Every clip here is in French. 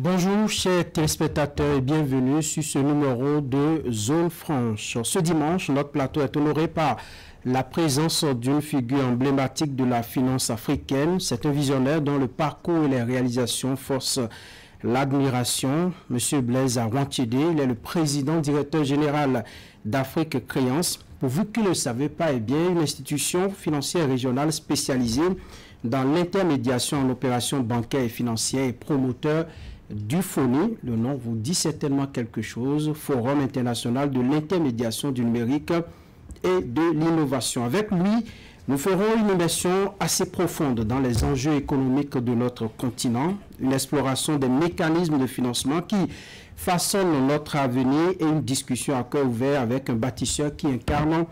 Bonjour chers téléspectateurs et bienvenue sur ce numéro de Zone Franche. Ce dimanche, notre plateau est honoré par la présence d'une figure emblématique de la finance africaine. C'est un visionnaire dont le parcours et les réalisations forcent l'admiration. Monsieur Blaise Arwantiede, il est le président directeur général d'Afrique Créance. Pour vous qui ne le savez pas, eh bien, une institution financière régionale spécialisée dans l'intermédiation en opérations bancaires et financières et promoteur du FONI. Le nom vous dit certainement quelque chose. Forum international de l'intermédiation du numérique et de l'innovation. Avec lui, nous ferons une immersion assez profonde dans les enjeux économiques de notre continent, une exploration des mécanismes de financement qui façonnent notre avenir et une discussion à cœur ouvert avec un bâtisseur qui incarne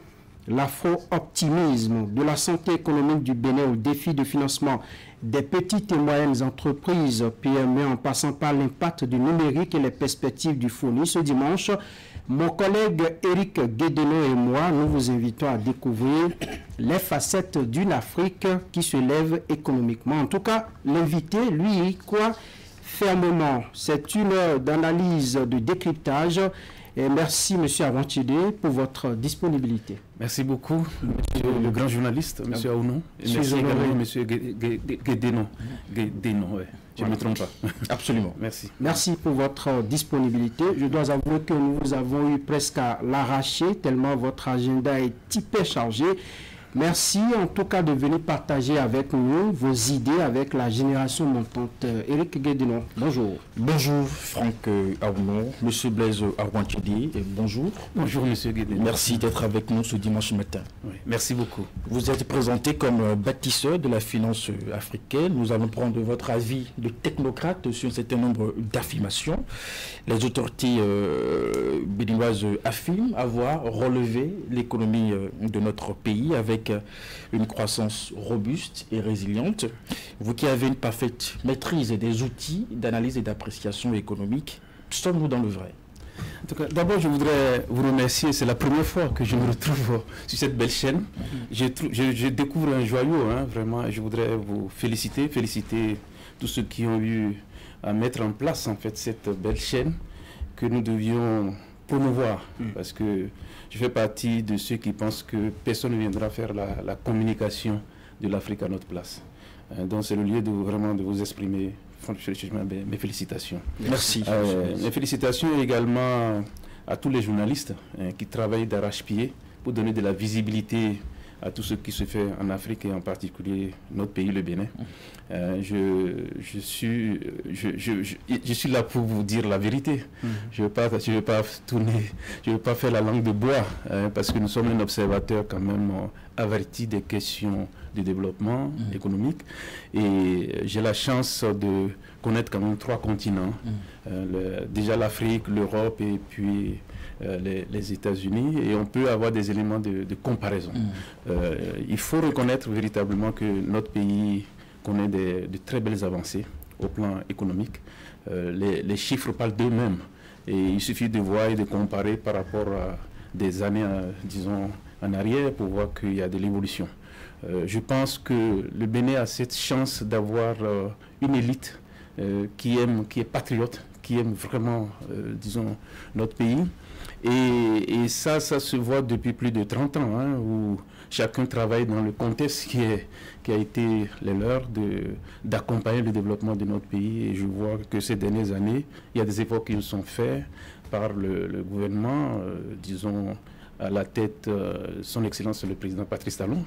l'afro-optimisme, de la santé économique du Bénin au défi de financement des petites et moyennes entreprises PME en passant par l'impact du numérique et les perspectives du FONI. Ce dimanche, mon collègue Éric Guédeno et moi, nous vous invitons à découvrir les facettes d'une Afrique qui se lève économiquement. En tout cas, l'invité, lui, y croit fermement. C'est une heure d'analyse, de décryptage. Et merci, M. Arwantiede, pour votre disponibilité. Merci beaucoup, monsieur le grand journaliste, M. Aounou. Et merci également, M. Guédeno. Guédeno, ouais. Je ne me trompe pas. Absolument. Merci. Merci pour votre disponibilité. Je dois avouer que nous vous avons eu presque à l'arracher, tellement votre agenda est hyper chargé. Merci en tout cas de venir partager avec nous vos idées avec la génération montante. Éric Guédeno, bonjour. Bonjour Franck Aounou, Monsieur Blaise Arwantiede, bonjour. Bonjour Monsieur Guédeno. Merci d'être avec nous ce dimanche matin. Oui, merci beaucoup. Vous êtes présenté comme bâtisseur de la finance africaine. Nous allons prendre votre avis de technocrate sur un certain nombre d'affirmations. Les autorités béninoises affirment avoir relevé l'économie de notre pays avec une croissance robuste et résiliente. Vous qui avez une parfaite maîtrise des outils d'analyse et d'appréciation économique, sommes-nous dans le vrai? En tout cas, d'abord, je voudrais vous remercier. C'est la première fois que je me retrouve sur cette belle chaîne. Je découvre un joyau, hein, vraiment. Je voudrais vous féliciter tous ceux qui ont eu à mettre en place en fait cette belle chaîne que nous devions promouvoir, parce que je fais partie de ceux qui pensent que personne ne viendra faire la communication de l'Afrique à notre place. Donc c'est le lieu de vraiment de vous exprimer mes félicitations. Merci. Mes félicitations également à tous les journalistes qui travaillent d'arrache-pied pour donner de la visibilité à tout ce qui se fait en Afrique et en particulier notre pays, le Bénin. Je suis là pour vous dire la vérité. Je ne veux pas tourner, je ne veux pas faire la langue de bois, parce que nous sommes un observateur quand même averti des questions de développement économique. Et j'ai la chance de connaître quand même 3 continents. Déjà l'Afrique, l'Europe et puis les États-Unis, et on peut avoir des éléments de comparaison. Il faut reconnaître véritablement que notre pays connaît de très belles avancées au plan économique. Les chiffres parlent d'eux-mêmes et il suffit de voir et de comparer par rapport à des années, disons, en arrière pour voir qu'il y a de l'évolution. Je pense que le Bénin a cette chance d'avoir une élite qui est patriote, qui aime vraiment, disons, notre pays. Et ça se voit depuis plus de 30 ans, hein, où chacun travaille dans le contexte qui a été le leur d'accompagner le développement de notre pays. Et je vois que ces dernières années, il y a des efforts qui sont faits par le gouvernement, disons, à la tête son Excellence le président Patrice Talon,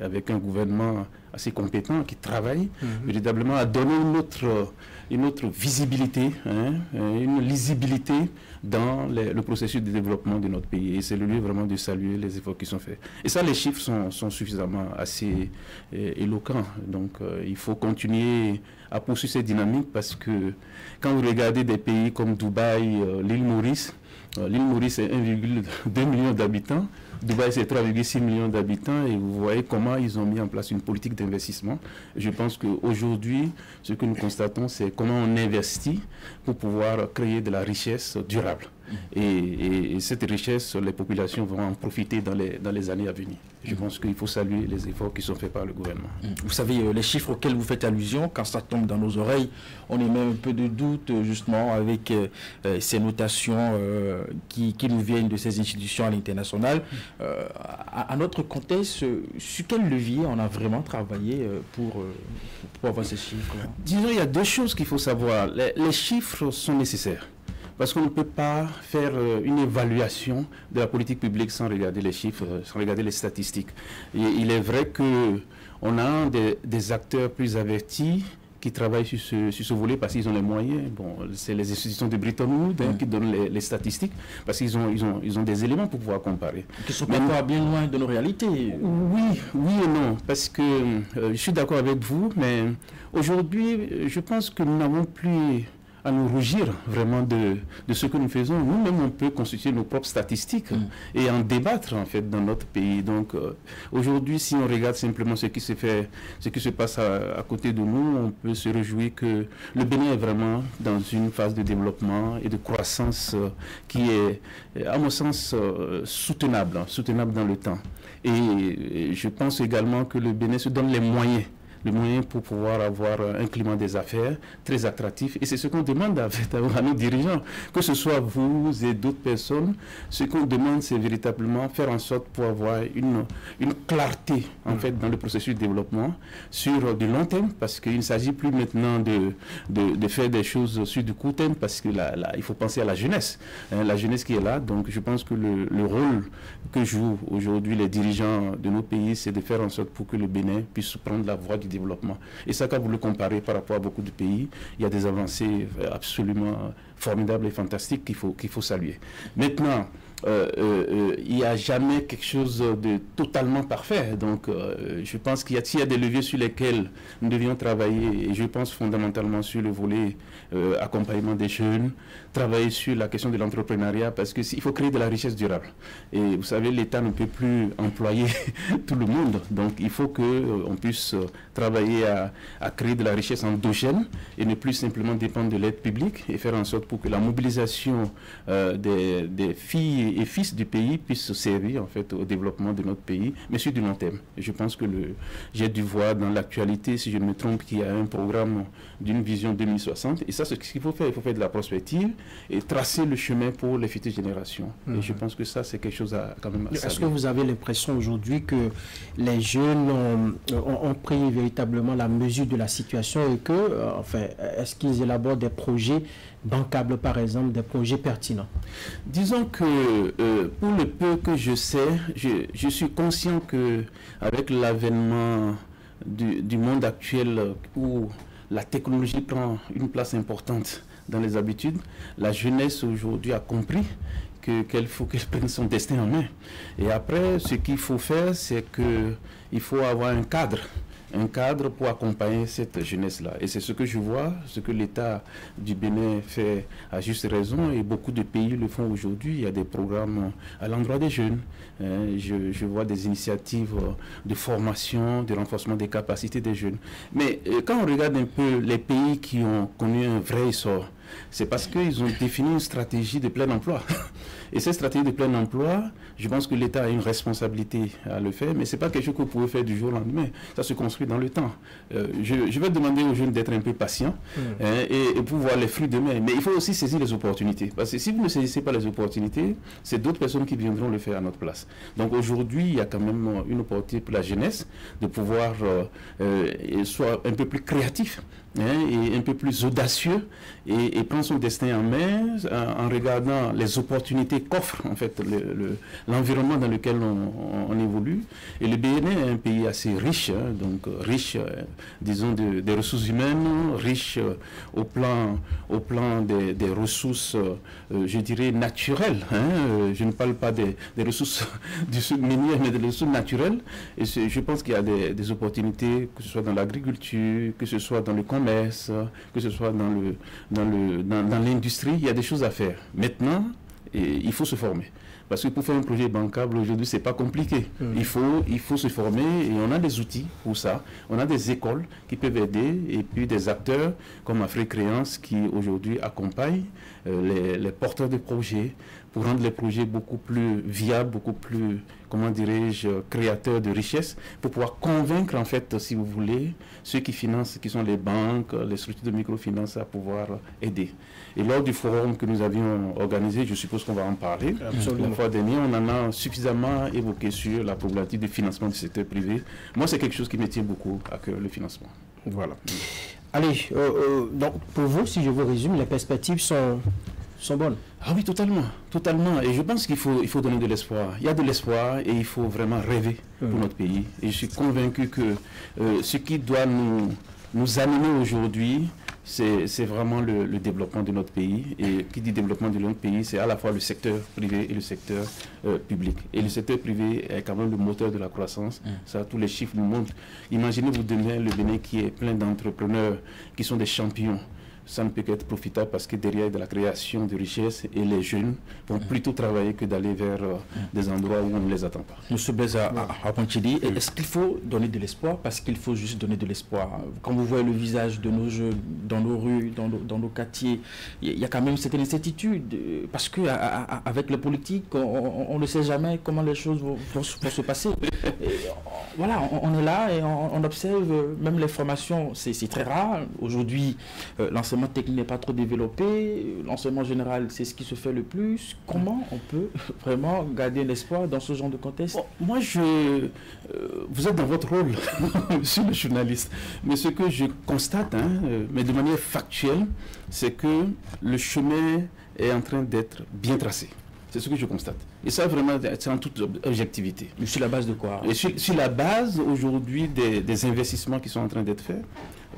avec un gouvernement assez compétent qui travaille véritablement à donner une autre visibilité, hein, une lisibilité dans le processus de développement de notre pays. Et c'est le lieu vraiment de saluer les efforts qui sont faits. Et ça, les chiffres sont suffisamment assez éloquents. Donc il faut continuer à poursuivre cette dynamique, parce que quand vous regardez des pays comme Dubaï, l'île Maurice est 1,2 million d'habitants. Dubaï, c'est 3,6 millions d'habitants, et vous voyez comment ils ont mis en place une politique d'investissement. Je pense qu'aujourd'hui, ce que nous constatons, c'est comment on investit pour pouvoir créer de la richesse durable. Et cette richesse, les populations vont en profiter dans les années à venir. Je pense qu'il faut saluer les efforts qui sont faits par le gouvernement. Vous savez, les chiffres auxquels vous faites allusion, quand ça tombe dans nos oreilles, on émet un peu de doute justement avec ces notations qui nous viennent de ces institutions à l'international. À notre contexte, sur quel levier on a vraiment travaillé pour avoir ces chiffres? Disons, il y a deux choses qu'il faut savoir. Les chiffres sont nécessaires. Parce qu'on ne peut pas faire une évaluation de la politique publique sans regarder les chiffres, sans regarder les statistiques. Et il est vrai qu'on a des acteurs plus avertis qui travaillent sur ce volet parce qu'ils ont les moyens. Bon, c'est les institutions de Bretton Woods qui donnent les statistiques parce qu'ils ont des éléments pour pouvoir comparer. Qui sont pas bien loin de nos réalités. Oui et non. Parce que je suis d'accord avec vous, mais aujourd'hui, je pense que nous n'avons plus à nous rougir vraiment de ce que nous faisons. Nous-mêmes, on peut constituer nos propres statistiques et en débattre en fait dans notre pays. Donc aujourd'hui, si on regarde simplement ce qui se passe à côté de nous, on peut se réjouir que le Bénin est vraiment dans une phase de développement et de croissance qui est, à mon sens, soutenable dans le temps. Et je pense également que le Bénin se donne les moyens pour pouvoir avoir un climat des affaires très attractif. Et c'est ce qu'on demande à nos dirigeants, que ce soit vous et d'autres personnes. Ce qu'on demande, c'est véritablement faire en sorte pour avoir une clarté en fait dans le processus de développement sur du long terme, parce qu'il ne s'agit plus maintenant de faire des choses sur du court terme, parce que il faut penser à la jeunesse, la jeunesse qui est là. Donc je pense que le rôle que jouent aujourd'hui les dirigeants de nos pays, c'est de faire en sorte pour que le Bénin puisse prendre la voie du développement. Et ça, quand vous le comparez par rapport à beaucoup de pays, il y a des avancées absolument formidables et fantastiques qu'il faut saluer. Maintenant, il n'y a jamais quelque chose de totalement parfait. Donc, je pense qu'il y a des leviers sur lesquels nous devions travailler. Et je pense fondamentalement sur le volet accompagnement des jeunes, travailler sur la question de l'entrepreneuriat, parce qu'il faut créer de la richesse durable. Et vous savez, l'État ne peut plus employer tout le monde. Donc, il faut qu'on puisse travailler à créer de la richesse endogène et ne plus simplement dépendre de l'aide publique et faire en sorte pour que la mobilisation des filles et fils du pays puissent servir en fait au développement de notre pays, mais sur du long terme. Et je pense que j'ai dû voir dans l'actualité, si je ne me trompe, qu'il y a un programme d'une vision 2060. Et ça, c'est ce qu'il faut faire. Il faut faire de la prospective et tracer le chemin pour les futures générations. Et je pense que ça, c'est quelque chose à quand même... Est-ce que vous avez l'impression aujourd'hui que les jeunes ont pris véritablement la mesure de la situation et que, enfin, est-ce qu'ils élaborent des projets bancables, par exemple, des projets pertinents? Disons que pour le peu que je sais, je suis conscient que avec l'avènement du monde actuel où la technologie prend une place importante dans les habitudes, la jeunesse aujourd'hui a compris qu'il faut qu'elle prenne son destin en main. Et après, ce qu'il faut faire, c'est qu'il faut avoir un cadre pour accompagner cette jeunesse-là. Et c'est ce que je vois, ce que l'État du Bénin fait à juste raison, et beaucoup de pays le font aujourd'hui. Il y a des programmes à l'endroit des jeunes. Je vois des initiatives de formation, de renforcement des capacités des jeunes. Mais quand on regarde un peu les pays qui ont connu un vrai essor, c'est parce qu'ils ont défini une stratégie de plein emploi. Et cette stratégie de plein emploi, je pense que l'État a une responsabilité à le faire, mais ce n'est pas quelque chose que vous pouvez faire du jour au lendemain. Ça se construit dans le temps. Je vais demander aux jeunes d'être un peu patients et pour voir les fruits demain. Mais il faut aussi saisir les opportunités. Parce que si vous ne saisissez pas les opportunités, c'est d'autres personnes qui viendront le faire à notre place. Donc aujourd'hui, il y a quand même une opportunité pour la jeunesse de pouvoir soit un peu plus créatif et un peu plus audacieux et prendre son destin en main en regardant les opportunités qu'offre en fait l'environnement dans lequel on évolue. Et le Bénin est un pays assez riche, donc riche, disons, des ressources humaines, riche au plan des ressources, je dirais, naturelles. Je ne parle pas des ressources du sud minier, mais des ressources naturelles. Et je pense qu'il y a des opportunités, que ce soit dans l'agriculture, que ce soit dans le commerce, que ce soit dans l'industrie, il y a des choses à faire. Maintenant, Et il faut se former. Parce que pour faire un projet bancable aujourd'hui, ce n'est pas compliqué. Il faut se former et on a des outils pour ça. On a des écoles qui peuvent aider et puis des acteurs comme Afrique Créance qui aujourd'hui accompagnent les porteurs de projets pour rendre les projets beaucoup plus viables, beaucoup plus, comment dirais-je, créateurs de richesse, pour pouvoir convaincre en fait, si vous voulez, ceux qui financent, qui sont les banques, les structures de microfinance à pouvoir aider. Et lors du forum que nous avions organisé, je suppose qu'on va en parler. Absolument. La fois dernière, on en a suffisamment évoqué sur la problématique du financement du secteur privé. Moi, c'est quelque chose qui me tient beaucoup à cœur, le financement. Voilà. Allez, donc pour vous, si je vous résume, les perspectives sont bonnes. Ah oui, totalement, totalement. Et je pense qu'il faut donner de l'espoir. Il y a de l'espoir et il faut vraiment rêver pour notre pays. Et je suis convaincu que ce qui doit nous animer aujourd'hui, c'est vraiment le développement de notre pays. Et qui dit développement de notre pays, c'est à la fois le secteur privé et le secteur public. Et le secteur privé est quand même le moteur de la croissance. Ça, tous les chiffres nous montrent. Imaginez vous demain le Bénin qui est plein d'entrepreneurs qui sont des champions. Ça ne peut qu'être profitable parce que derrière il y a de la création de richesses et les jeunes vont plutôt travailler que d'aller vers des endroits où on ne les attend pas. Monsieur Blaise Apontchidi, est-ce qu'il faut donner de l'espoir? Parce qu'il faut juste donner de l'espoir. Quand vous voyez le visage de nos jeunes dans nos rues, dans nos quartiers, il y a quand même cette incertitude. Parce qu'avec les politiques, on ne sait jamais comment les choses vont se passer. Voilà, on est là et on observe, même les formations, c'est très rare. Aujourd'hui, l'enseignement technique n'est pas trop développé, l'enseignement général, c'est ce qui se fait le plus. Comment on peut vraiment garder l'espoir dans ce genre de contexte? Bon, moi, vous êtes dans votre rôle, monsieur le journaliste, mais ce que je constate, mais de manière factuelle, c'est que le chemin est en train d'être bien tracé. C'est ce que je constate. Et ça, vraiment, c'est en toute objectivité. Mais sur la base de quoi? Et sur la base, aujourd'hui, des investissements qui sont en train d'être faits.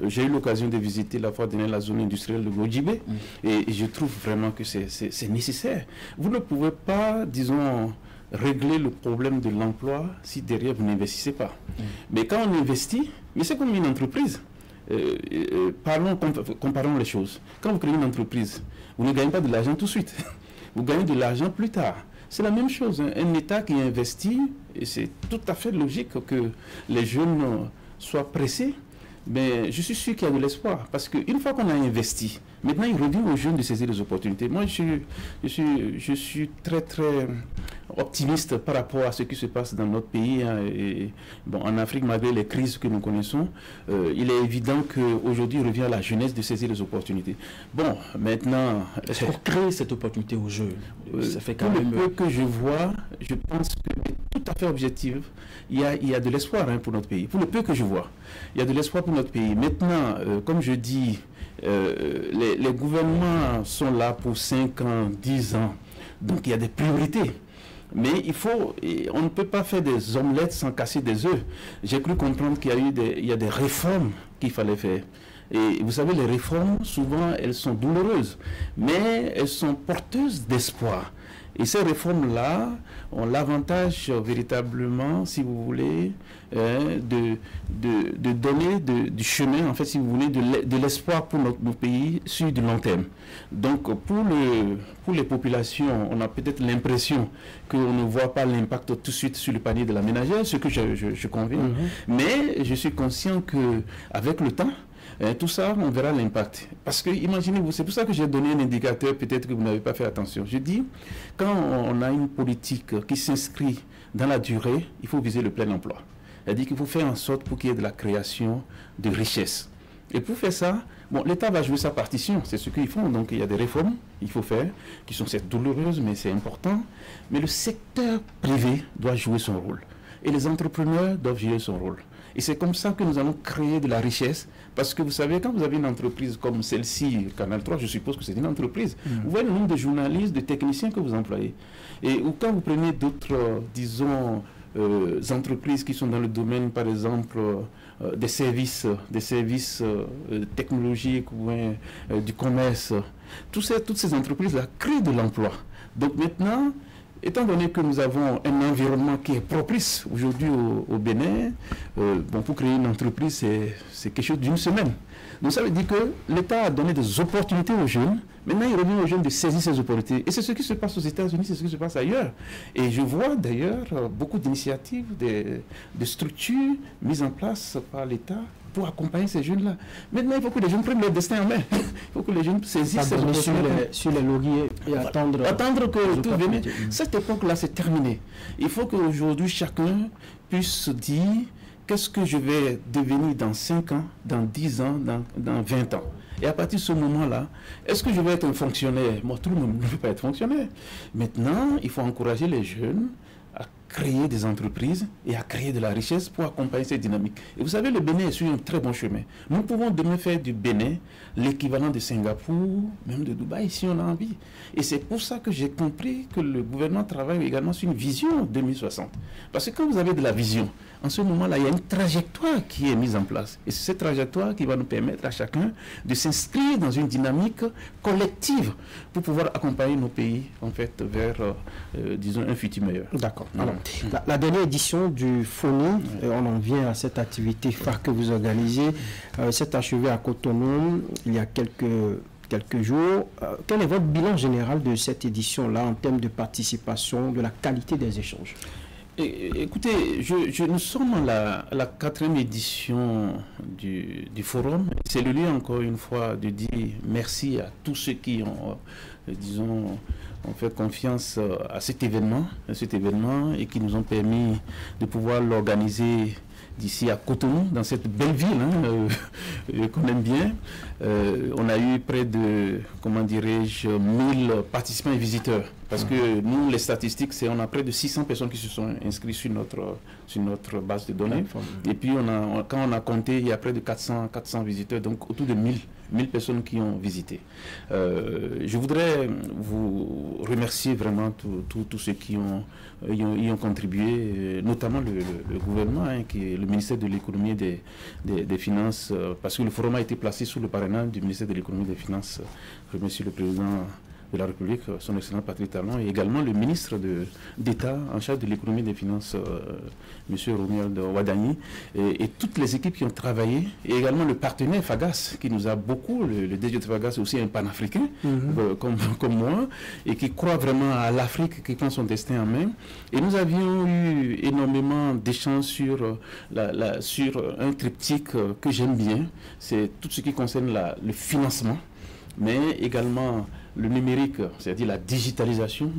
J'ai eu l'occasion de visiter la fois dernière la zone industrielle de Gojibé. Et je trouve vraiment que c'est nécessaire. Vous ne pouvez pas, disons, régler le problème de l'emploi si derrière vous n'investissez pas. Mais quand on investit, mais c'est comme une entreprise. Comparons les choses. Quand vous créez une entreprise, vous ne gagnez pas de l'argent tout de suite. Vous gagnez de l'argent plus tard. C'est la même chose. Un État qui investit, et c'est tout à fait logique que les jeunes soient pressés, mais je suis sûr qu'il y a de l'espoir. Parce qu'une fois qu'on a investi, maintenant il revient aux jeunes de saisir les opportunités. Moi, je suis très, très optimiste par rapport à ce qui se passe dans notre pays. Et, bon, en Afrique, malgré les crises que nous connaissons, il est évident qu'aujourd'hui, il revient à la jeunesse de saisir les opportunités. Bon, maintenant... Est-ce qu'on crée cette opportunité aux jeunes? Ça fait quand même... Pour le peu que je vois, je pense que tout à fait objectif, il y a de l'espoir pour notre pays. Pour le peu que je vois, il y a de l'espoir pour notre pays. Maintenant, comme je dis, les gouvernements sont là pour 5 ans, 10 ans. Donc, il y a des priorités. Mais on ne peut pas faire des omelettes sans casser des œufs. J'ai cru comprendre qu'il y a des réformes qu'il fallait faire. Et vous savez, les réformes, souvent, elles sont douloureuses, mais elles sont porteuses d'espoir. Et ces réformes-là ont l'avantage véritablement, si vous voulez, de donner du chemin, en fait, si vous voulez, de l'espoir pour notre pays sur du long terme. Donc, pour les populations, on a peut-être l'impression qu'on ne voit pas l'impact tout de suite sur le panier de la ménagère, ce que je conviens. Mais je suis conscient qu'avec le temps, tout ça, on verra l'impact. Parce que, imaginez-vous, c'est pour ça que j'ai donné un indicateur, peut-être que vous n'avez pas fait attention. Je dis, quand on a une politique qui s'inscrit dans la durée, il faut viser le plein emploi. C'est-à-dire qu'il faut faire en sorte pour qu'il y ait de la création de richesses. Et pour faire ça, bon, l'État va jouer sa partition, c'est ce qu'ils font. Donc, il y a des réformes qu'il faut faire, qui sont certes douloureuses, mais c'est important. Mais le secteur privé doit jouer son rôle. Et les entrepreneurs doivent jouer son rôle. Et c'est comme ça que nous allons créer de la richesse. Parce que vous savez, quand vous avez une entreprise comme celle-ci, Canal 3, je suppose que c'est une entreprise. Vous voyez le nombre de journalistes, de techniciens que vous employez. Ou quand vous prenez d'autres, disons, entreprises qui sont dans le domaine, par exemple, des services technologiques ou du commerce, toutes ces entreprises-là créent de l'emploi. Donc maintenant, étant donné que nous avons un environnement qui est propice aujourd'hui au Bénin, pour créer une entreprise, c'est quelque chose d'une semaine. Donc ça veut dire que l'État a donné des opportunités aux jeunes. Maintenant, il revient aux jeunes de saisir ces opportunités. Et c'est ce qui se passe aux États-Unis, c'est ce qui se passe ailleurs. Et je vois d'ailleurs beaucoup d'initiatives, de structures mises en place par l'État pour accompagner ces jeunes-là. Maintenant, il faut que les jeunes prennent leur destin en main. Il faut que les jeunes saisissent ces opportunités. Sur les lauriers et attendre que tout vienne. Cette époque-là, c'est terminé. Il faut qu'aujourd'hui, chacun puisse se dire qu'est-ce que je vais devenir dans 5 ans, dans 10 ans, dans 20 ans. Et à partir de ce moment-là, est-ce que je vais être un fonctionnaire? Moi, tout le monde ne veut pas être fonctionnaire. Maintenant, il faut encourager les jeunes à créer des entreprises et à créer de la richesse pour accompagner cette dynamique. Et vous savez, le Bénin est sur un très bon chemin. Nous pouvons demain faire du Bénin l'équivalent de Singapour, même de Dubaï, si on a envie. Et c'est pour ça que j'ai compris que le gouvernement travaille également sur une vision 2060. Parce que quand vous avez de la vision, en ce moment-là, il y a une trajectoire qui est mise en place. Et c'est cette trajectoire qui va nous permettre à chacun de s'inscrire dans une dynamique collective pour pouvoir accompagner nos pays, en fait, vers, disons, un futur meilleur. D'accord. Alors, la dernière édition du FONI, on en vient à cette activité phare que vous organisez, s'est achevée à Cotonou il y a quelques jours. Quel est votre bilan général de cette édition-là en termes de participation, de la qualité des échanges? Écoutez, nous sommes à la 4e édition du forum. C'est le lieu, encore une fois, de dire merci à tous ceux qui ont, disons, ont fait confiance à cet événement et qui nous ont permis de pouvoir l'organiser d'ici à Cotonou, dans cette belle ville qu'on aime bien. On a eu près de, comment dirais-je, 1000 participants et visiteurs. Parce que nous, les statistiques, on a près de 600 personnes qui se sont inscrites sur notre base de données. Et puis, quand on a compté, il y a près de 400 visiteurs, donc autour de 1000 personnes qui ont visité. Je voudrais vous remercier vraiment tous ceux qui y ont contribué, notamment le gouvernement, qui est le ministère de l'économie et des finances, parce que le forum a été placé sous le parrainage du ministère de l'économie et des finances. Je remercie le président de la République, son excellent Patrick Talon, et également le ministre d'État en charge de l'économie et des finances, M. Romuald Wadani, et toutes les équipes qui ont travaillé, et également le partenaire Fagas, qui nous a beaucoup, le DG de Fagas est aussi un panafricain, comme moi, et qui croit vraiment à l'Afrique, qui prend son destin en main. Et nous avions eu énormément d'échanges sur un triptyque que j'aime bien, c'est tout ce qui concerne le financement, mais également le numérique, c'est-à-dire la digitalisation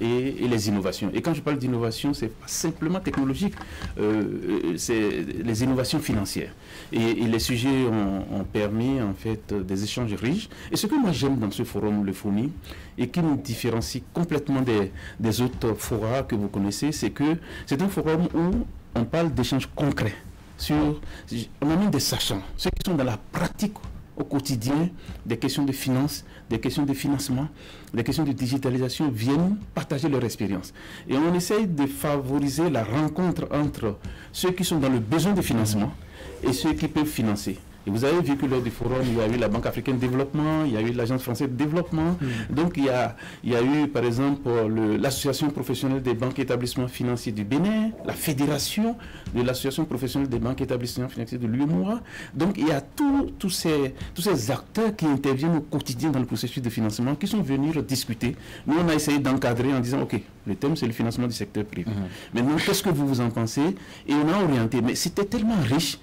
et les innovations. Et quand je parle d'innovation, ce n'est pas simplement technologique, c'est les innovations financières. Et les sujets ont permis en fait des échanges riches. Et ce que moi j'aime dans ce forum, le FONI, et qui nous différencie complètement des autres forums que vous connaissez, c'est que c'est un forum où on parle d'échanges concrets. On amène des sachants, ceux qui sont dans la pratique au quotidien, des questions de finances, des questions de financement, des questions de digitalisation viennent partager leur expérience. Et on essaye de favoriser la rencontre entre ceux qui sont dans le besoin de financement et ceux qui peuvent financer. Et vous avez vu que lors du forum, il y a eu la Banque africaine de développement, il y a eu l'Agence française de développement. Donc il y a eu par exemple l'Association professionnelle des banques et établissements financiers du Bénin, la Fédération de l'Association professionnelle des banques et établissements financiers de l'UEMOA. Donc il y a tous ces acteurs qui interviennent au quotidien dans le processus de financement qui sont venus discuter. Nous on a essayé d'encadrer en disant ok, le thème c'est le financement du secteur privé. Maintenant qu'est-ce que vous en pensez? Et on a orienté, mais c'était tellement riche,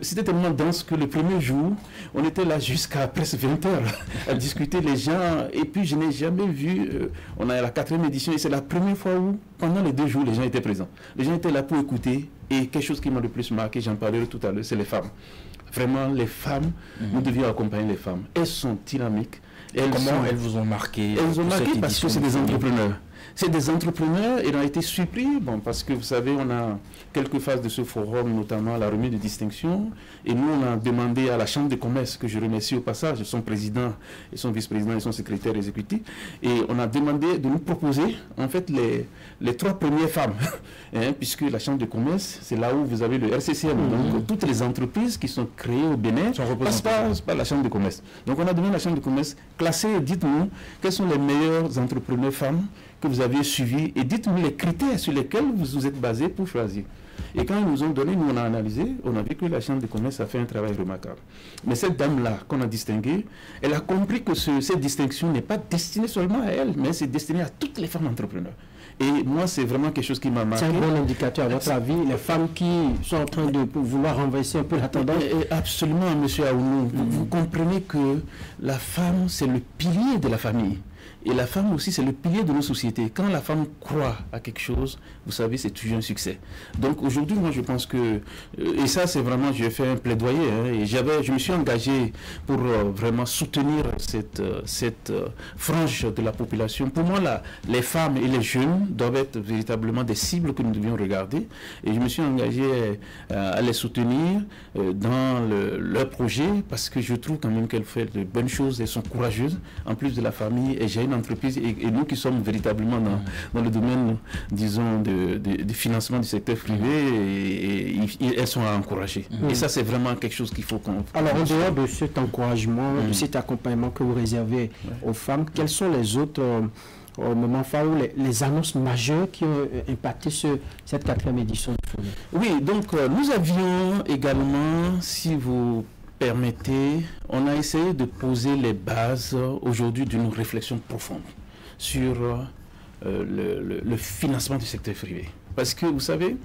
c'était tellement dense que le premier jour, on était là jusqu'à presque 20 heures à discuter les gens. Et puis, je n'ai jamais vu, on a la 4e édition et c'est la première fois où, pendant les 2 jours, les gens étaient présents. Les gens étaient là pour écouter. Et quelque chose qui m'a le plus marqué, j'en parlerai tout à l'heure, c'est les femmes. Vraiment, les femmes, nous devions accompagner les femmes. Elles sont dynamiques. Comment elles vous ont marqué? Elles ont marqué parce que c'est des entrepreneurs. C'est des entrepreneurs et on a été surpris, parce que vous savez, on a quelques phases de ce forum, notamment la remise de distinction. Et nous, on a demandé à la Chambre de commerce, que je remercie au passage, son président et son vice-président et son secrétaire exécutif, et on a demandé de nous proposer, en fait, les 3 premières femmes, puisque la Chambre de commerce, c'est là où vous avez le RCCM. Donc, toutes les entreprises qui sont créées au Bénin passent par la Chambre de commerce. Donc, on a demandé à la Chambre de commerce, classez, dites-nous, quelles sont les meilleures entrepreneurs femmes que vous avez suivis et dites-nous les critères sur lesquels vous vous êtes basé pour choisir. Et quand ils nous ont donné, nous on a analysé, on a vu que la Chambre de commerce a fait un travail remarquable. Mais cette dame-là qu'on a distinguée, elle a compris que cette distinction n'est pas destinée seulement à elle, mais c'est destiné à toutes les femmes entrepreneurs. Et moi, c'est vraiment quelque chose qui m'a marqué. C'est un bon indicateur, à votre avis, les femmes qui sont en train de vouloir renverser un peu la tendance. Absolument, M. Aounou. Vous comprenez que la femme, c'est le pilier de la famille. Et la femme aussi, c'est le pilier de nos sociétés. Quand la femme croit à quelque chose, vous savez, c'est toujours un succès. Donc aujourd'hui, moi, je pense que... et ça, c'est vraiment... J'ai fait un plaidoyer. Et je me suis engagé pour vraiment soutenir cette frange de la population. Pour moi, les femmes et les jeunes doivent être véritablement des cibles que nous devions regarder. Et je me suis engagé à les soutenir dans leur projet parce que je trouve quand même qu'elles font de bonnes choses. Elles sont courageuses, en plus de la famille. Et j'ai une entreprise et nous qui sommes véritablement dans le domaine, disons, du financement du secteur privé, et elles sont à encourager. Et ça, c'est vraiment quelque chose qu'il faut qu'on... Alors, en dehors de cet encouragement, de cet accompagnement que vous réservez aux femmes, quels sont les autres moments phares ou les annonces majeures qui ont impacté cette 4e édition du forum? Oui, donc nous avions également, si vous permettez, on a essayé de poser les bases aujourd'hui d'une réflexion profonde sur le financement du secteur privé. Parce que, vous savez,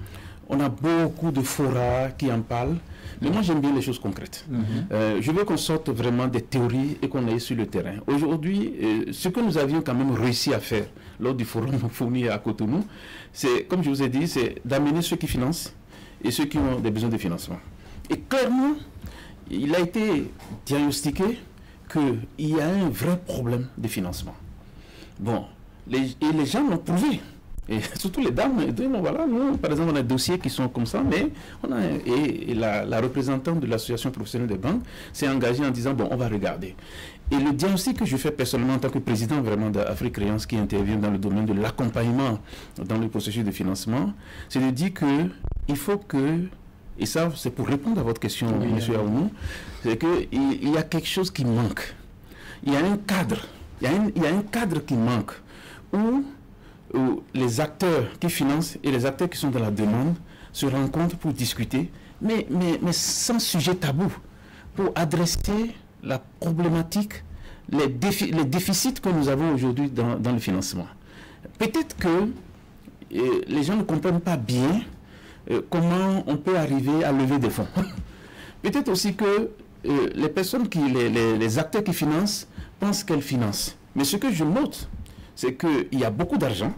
on a beaucoup de forats qui en parlent, mais moi j'aime bien les choses concrètes. Je veux qu'on sorte vraiment des théories et qu'on aille sur le terrain. Aujourd'hui, ce que nous avions quand même réussi à faire lors du forum fourni à Cotonou, c'est, comme je vous ai dit, c'est d'amener ceux qui financent et ceux qui ont des besoins de financement. Et clairement, il a été diagnostiqué qu'il y a un vrai problème de financement. Bon, et les gens l'ont prouvé. Et surtout les dames, voilà, nous, par exemple, on a des dossiers qui sont comme ça, mais on a, et la représentante de l'association professionnelle des banques s'est engagée en disant, bon, on va regarder. Et le diagnostic que je fais personnellement en tant que président vraiment d'Afrique Créance qui intervient dans le domaine de l'accompagnement dans le processus de financement, c'est de dire qu'il faut que... Et ça, c'est pour répondre à votre question, M. Aounou, c'est qu'il y a quelque chose qui manque. Il y a un cadre. Il y a un cadre qui manque où les acteurs qui financent et les acteurs qui sont dans la demande se rencontrent pour discuter, mais sans sujet tabou, pour adresser la problématique, les déficits que nous avons aujourd'hui dans le financement. Peut-être que les gens ne comprennent pas bien comment on peut arriver à lever des fonds. Peut-être aussi que les personnes, les acteurs qui financent, pensent qu'elles financent. Mais ce que je note, c'est qu'il y a beaucoup d'argent,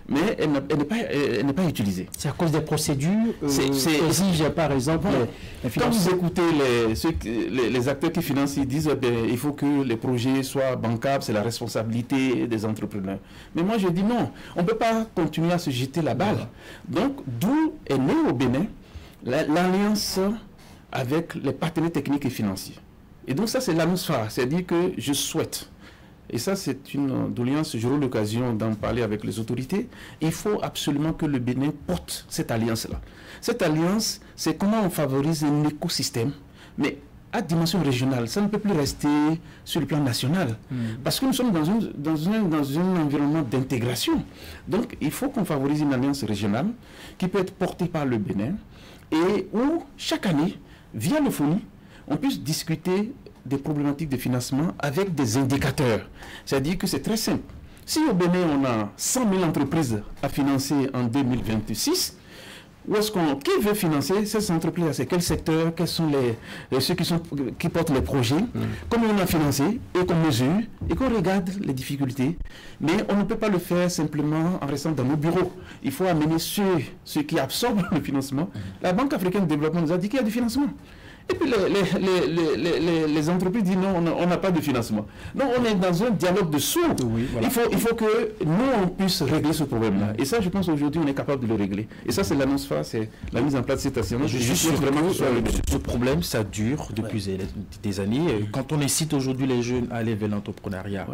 mais elle n'est pas utilisée. C'est à cause des procédures exigent, par exemple, quand vous écoutez les acteurs qui financent, ils disent il faut que les projets soient bancables, c'est la responsabilité des entrepreneurs. Mais moi je dis non, on ne peut pas continuer à se jeter la balle. Donc d'où est née au Bénin l'alliance avec les partenaires techniques et financiers. Et donc ça c'est l'annonce phare, c'est-à-dire que je souhaite. Et ça, c'est une doléance, j'aurai l'occasion d'en parler avec les autorités. Il faut absolument que le Bénin porte cette alliance-là. Cette alliance, c'est comment on favorise un écosystème, mais à dimension régionale. Ça ne peut plus rester sur le plan national. Parce que nous sommes dans un environnement d'intégration. Donc, il faut qu'on favorise une alliance régionale qui peut être portée par le Bénin et où, chaque année, via le FONI, on puisse discuter des problématiques de financement avec des indicateurs. C'est-à-dire que c'est très simple. Si au Bénin, on a 100 000 entreprises à financer en 2026, qui veut financer ces entreprises? C'est quel secteur? Quels sont ceux qui portent les projets? Comment on a financé et qu'on mesure et qu'on regarde les difficultés. Mais on ne peut pas le faire simplement en restant dans nos bureaux. Il faut amener ceux qui absorbent le financement. La Banque africaine de développement nous a dit qu'il y a du financement. Et puis les entreprises disent non, on n'a pas de financement. Donc on est dans un dialogue de sourds. Oui, voilà. Il faut que nous, on puisse régler ce problème-là. Et ça, je pense aujourd'hui, on est capable de le régler. Et ça, c'est l'annonce phare, c'est la mise en place de cette assurance. Je suis sûr vraiment que ce problème, ça dure depuis des années. Quand on incite aujourd'hui les jeunes à aller vers l'entrepreneuriat,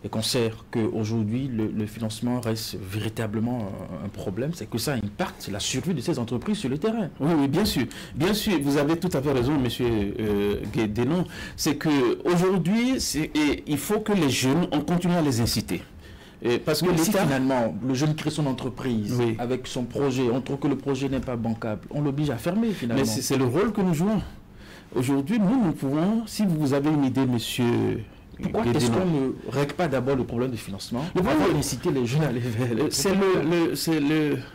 et qu'on sait qu'aujourd'hui, le financement reste véritablement un problème, c'est que ça impacte la survie de ces entreprises sur le terrain. Oui, bien sûr. Bien sûr, vous avez tout à fait raison, monsieur Guédénon. C'est qu'aujourd'hui, il faut que les jeunes, on continue à les inciter. Et parce que si finalement le jeune crée son entreprise oui. avec son projet, on trouve que le projet n'est pas bancable, on l'oblige à fermer finalement. Mais c'est le rôle que nous jouons. Aujourd'hui, nous pouvons, si vous avez une idée, monsieur... Pourquoi est-ce qu'on ne règle pas d'abord le problème de financement le problème avant d'inciter les jeunes à aller vers...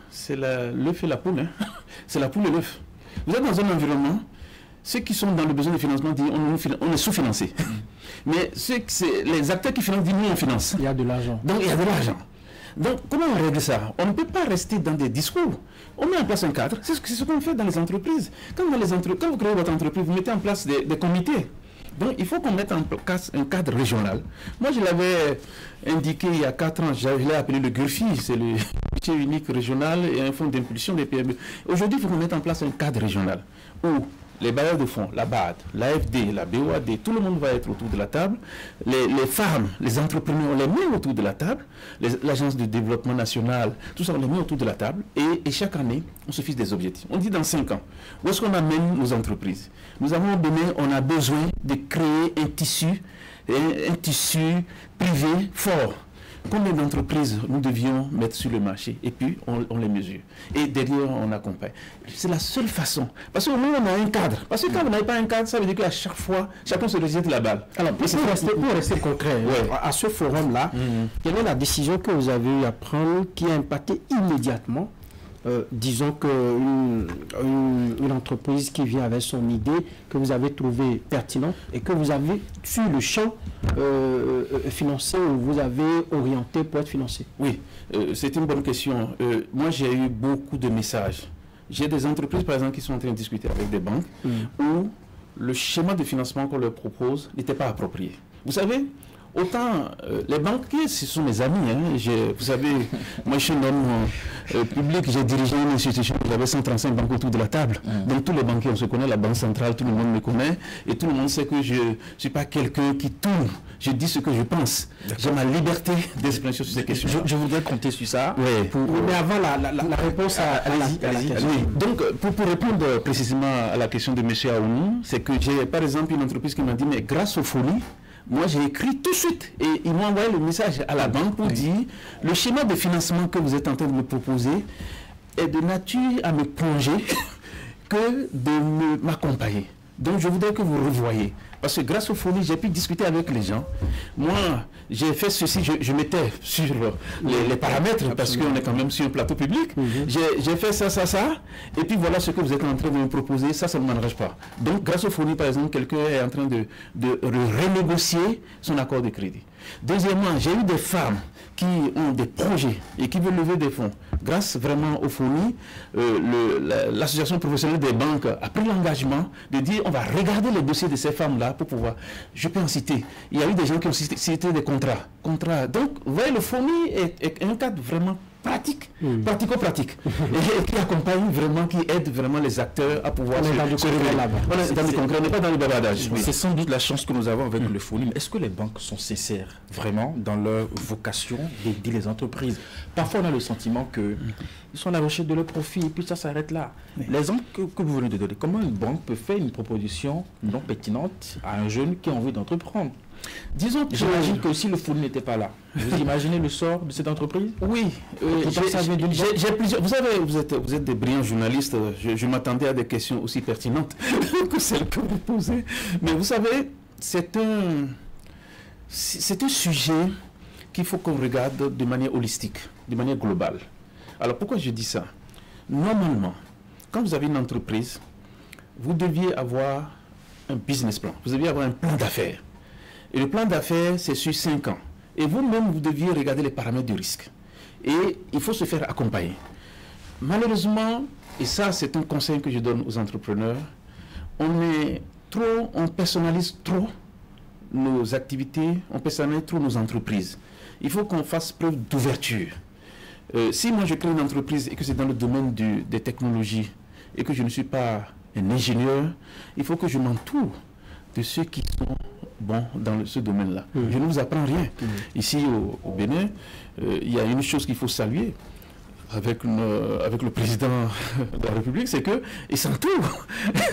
C'est l'œuf et la poule. Hein. C'est la poule et l'œuf. Vous êtes dans un environnement, ceux qui sont dans le besoin de financement disent on est sous-financé. Mais les acteurs qui financent disent nous on finance. Il y a de l'argent. Donc il y a de l'argent. Donc comment on règle ça? On ne peut pas rester dans des discours. On met en place un cadre. C'est ce qu'on fait dans les entreprises. Quand vous créez votre entreprise, vous mettez en place des comités. Donc il faut qu'on mette en place un cadre régional. Moi je l'avais indiqué il y a 4 ans, je l'ai appelé le GURFI, c'est le budget unique régional et un fonds d'impulsion des PME. Aujourd'hui il faut qu'on mette en place un cadre régional où les bailleurs de fonds, la BAD, l'AFD, la BOAD, tout le monde va être autour de la table. Les femmes, les entrepreneurs, on les met autour de la table. L'Agence de développement national, tout ça, on les met autour de la table. Et chaque année, on se fixe des objectifs. On dit dans 5 ans, où est-ce qu'on amène nos entreprises? Nous avons demain, on a besoin de créer un tissu privé fort. Combien d'entreprises nous devions mettre sur le marché et puis on les mesure. Et derrière, on accompagne. C'est la seule façon. Parce qu'au moins, on a un cadre. Parce que quand vous n'avez pas un cadre, ça veut dire qu'à chaque fois, chacun se rejette la balle. Alors, pour rester concret, ouais. À ce forum-là, quelle est la décision que vous avez eu à prendre qui a impacté immédiatement disons qu'une entreprise qui vient avec son idée, que vous avez trouvée pertinente et que vous avez sur le champ financier où vous avez orienté pour être financé? Oui, c'est une bonne question. Moi, j'ai eu beaucoup de messages. J'ai des entreprises, par exemple, qui sont en train de discuter avec des banques où le schéma de financement qu'on leur propose n'était pas approprié. Vous savez, autant les banquiers, ce sont mes amis. Hein. Vous savez, moi je suis un homme public, j'ai dirigé une institution, j'avais 135 banques autour de la table. Donc tous les banquiers, on se connaît, la Banque centrale, tout le monde me connaît. Et tout le monde sait que je ne suis pas quelqu'un qui tourne. Je dis ce que je pense. J'ai ma liberté d'expression sur ces questions. Je voudrais compter sur ça. Oui. Mais avant la réponse à la question. Oui. Donc pour répondre précisément à la question de M. Aounou, c'est que j'ai par exemple une entreprise qui m'a dit, mais grâce aux folies, moi, j'ai écrit tout de suite et ils m'ont envoyé le message à la banque pour dire le schéma de financement que vous êtes en train de me proposer est de nature à me plonger que de m'accompagner. Donc, je voudrais que vous revoyez. Parce que grâce aux folies, j'ai pu discuter avec les gens. Moi, j'ai fait ceci, je mettais sur les paramètres, parce qu'on est quand même sur un plateau public. J'ai fait ça. Et puis voilà ce que vous êtes en train de me proposer. Ça ne m'enrage pas. Donc, grâce aux folies, par exemple, quelqu'un est en train de renégocier son accord de crédit. Deuxièmement, j'ai eu des femmes qui ont des projets et qui veulent lever des fonds. Grâce vraiment aux FONI, l'association professionnelle des banques a pris l'engagement de dire on va regarder les dossiers de ces femmes-là pour pouvoir... Je peux en citer. Il y a eu des gens qui ont cité des contrats. Donc, vous voyez, le FONI est un cadre vraiment pratique, pratico-pratique, et qui accompagne vraiment, qui aide vraiment les acteurs à pouvoir se révéler là-bas. On est dans le concret, on n'est pas dans le bavardage. C'est sans doute la chance que nous avons avec le FONI, mais est-ce que les banques sont sincères vraiment dans leur vocation d'aider les entreprises? Parfois on a le sentiment qu'ils sont à la recherche de leur profit et puis ça s'arrête là. L'exemple que vous venez de donner, comment une banque peut faire une proposition non pertinente à un jeune qui a envie d'entreprendre? Disons que j'imagine que si le FONI n'était pas là, vous imaginez le sort de cette entreprise? Oui, j'ai plusieurs. Vous savez, vous êtes des brillants journalistes. Je m'attendais à des questions aussi pertinentes que celles que vous posez. Mais vous savez, c'est un sujet qu'il faut qu'on regarde de manière holistique, de manière globale. Alors pourquoi je dis ça? Normalement, quand vous avez une entreprise, vous deviez avoir un business plan. Vous deviez avoir un plan d'affaires. Et le plan d'affaires, c'est sur 5 ans. Et vous-même, vous deviez regarder les paramètres de risque. Et il faut se faire accompagner. Malheureusement, et ça c'est un conseil que je donne aux entrepreneurs, on personnalise trop nos activités, on personnalise trop nos entreprises. Il faut qu'on fasse preuve d'ouverture. Si moi je crée une entreprise et que c'est dans le domaine des technologies et que je ne suis pas un ingénieur, il faut que je m'entoure de ceux qui sont bons dans ce domaine-là. Je ne vous apprends rien. Ici au Bénin, il y a une chose qu'il faut saluer. avec le président de la République, c'est qu'il s'entoure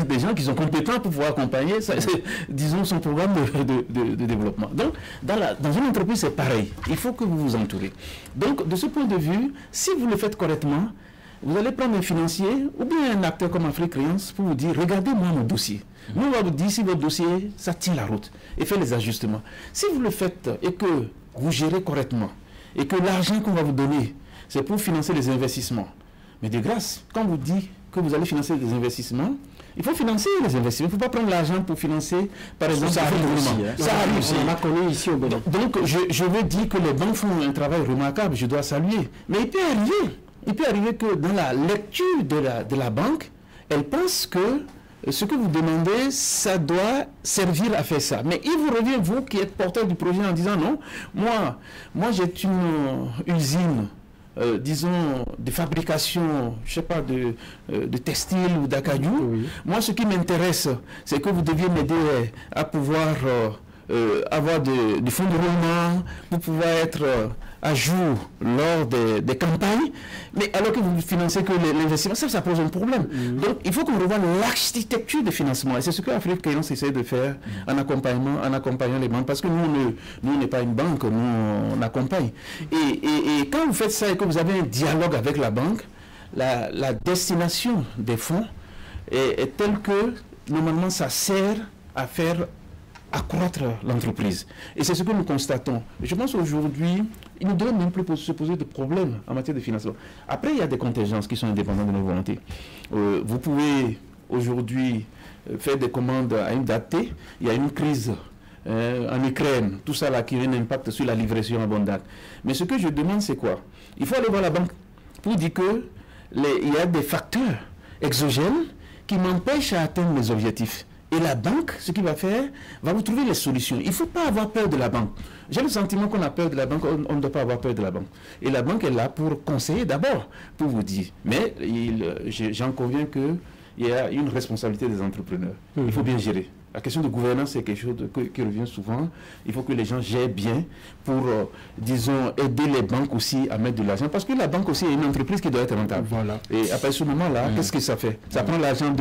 des gens qui sont compétents pour pouvoir accompagner, disons, son programme de développement. Donc, dans une entreprise, c'est pareil. Il faut que vous vous entourez. Donc, de ce point de vue, si vous le faites correctement, vous allez prendre un financier ou bien un acteur comme Afrique Créance pour vous dire, regardez-moi mon dossier. Nous, on va vous dire si votre dossier, ça tient la route et fait les ajustements. Si vous le faites et que vous gérez correctement et que l'argent qu'on va vous donner, c'est pour financer les investissements. Mais de grâce, quand vous dites que vous allez financer des investissements, il faut financer les investissements. Il ne faut pas prendre l'argent pour financer, par exemple, ça arrive aussi. Ça arrive aussi. On a connu ici au Bénin. Donc, je veux dire que les banques font un travail remarquable, je dois saluer. Mais il peut arriver que dans la lecture de la banque, elle pense que ce que vous demandez, ça doit servir à faire ça. Mais il vous revient, vous qui êtes porteur du projet, en disant non, moi j'ai une usine, disons, de fabrication, je ne sais pas, de textile ou d'acajou. Oui. Moi, ce qui m'intéresse, c'est que vous deviez m'aider à pouvoir avoir des fonds de roulement pour pouvoir être à jour lors des campagnes, mais alors que vous ne financez que l'investissement, ça pose un problème. Donc, il faut qu'on revoie l'architecture de financement. Et c'est ce que Afrique Créance essaie de faire en accompagnant les banques. Parce que nous, on n'est pas une banque, nous, on accompagne. Et quand vous faites ça et que vous avez un dialogue avec la banque, la destination des fonds est telle que, normalement, ça sert à faire accroître l'entreprise. Et c'est ce que nous constatons. Je pense qu'aujourd'hui, il ne devrait même plus se poser de problèmes en matière de financement. Après, il y a des contingences qui sont indépendantes de nos volontés. Vous pouvez aujourd'hui faire des commandes à une date T. Il y a une crise en Ukraine, tout ça là qui a un impact sur la livraison à bonne date. Mais ce que je demande, c'est quoi? Il faut aller voir la banque pour dire que il y a des facteurs exogènes qui m'empêchent d'atteindre mes objectifs. Et la banque, ce qu'il va faire, va vous trouver les solutions. Il ne faut pas avoir peur de la banque. J'ai le sentiment qu'on a peur de la banque, on ne doit pas avoir peur de la banque. Et la banque est là pour conseiller d'abord, pour vous dire. Mais j'en conviens qu'il y a une responsabilité des entrepreneurs. Il faut bien gérer. La question de gouvernance, c'est quelque chose qui revient souvent. Il faut que les gens gèrent bien pour, disons, aider les banques aussi à mettre de l'argent. Parce que la banque aussi est une entreprise qui doit être rentable. Voilà. Et après ce moment-là, qu'est-ce que ça fait? Ça prend l'argent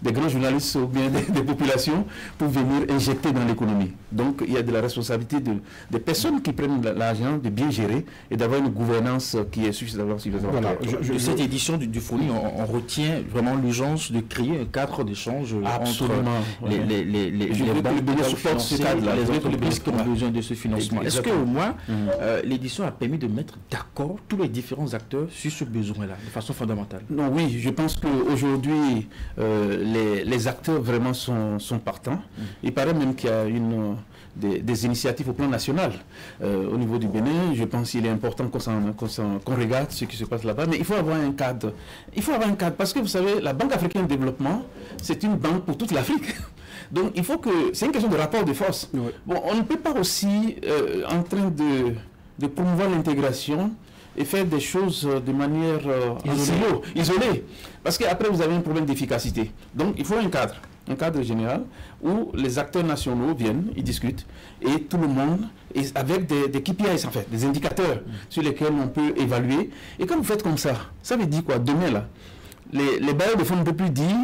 des grands journalistes ou bien des populations pour venir injecter dans l'économie. Donc, il y a de la responsabilité des personnes qui prennent l'argent, de bien gérer et d'avoir une gouvernance qui est suffisamment. Voilà. De cette édition du FONI, on retient vraiment l'urgence de créer un cadre d'échange entre les banques supportent les entreprises qui ont besoin de ce financement. Est-ce qu'au moins, l'édition a permis de mettre d'accord tous les différents acteurs sur ce besoin-là, de façon fondamentale? Non, oui, je pense qu'aujourd'hui, les acteurs vraiment sont partants. Il paraît même qu'il y a des initiatives au plan national. Au niveau du Bénin, je pense qu'il est important qu'on regarde ce qui se passe là-bas, mais il faut avoir un cadre. Il faut avoir un cadre, parce que vous savez, la Banque africaine de développement, c'est une banque pour toute l'Afrique. Donc, il faut que... C'est une question de rapport de force. Oui. Bon, on ne peut pas aussi, en train de promouvoir l'intégration et faire des choses de manière isolée. Parce qu'après, vous avez un problème d'efficacité. Donc, il faut un cadre général où les acteurs nationaux viennent, ils discutent, et tout le monde, avec des KPIs en fait, des indicateurs sur lesquels on peut évaluer. Et quand vous faites comme ça veut dire quoi? Demain là, les bailleurs de fonds ne peuvent plus dire,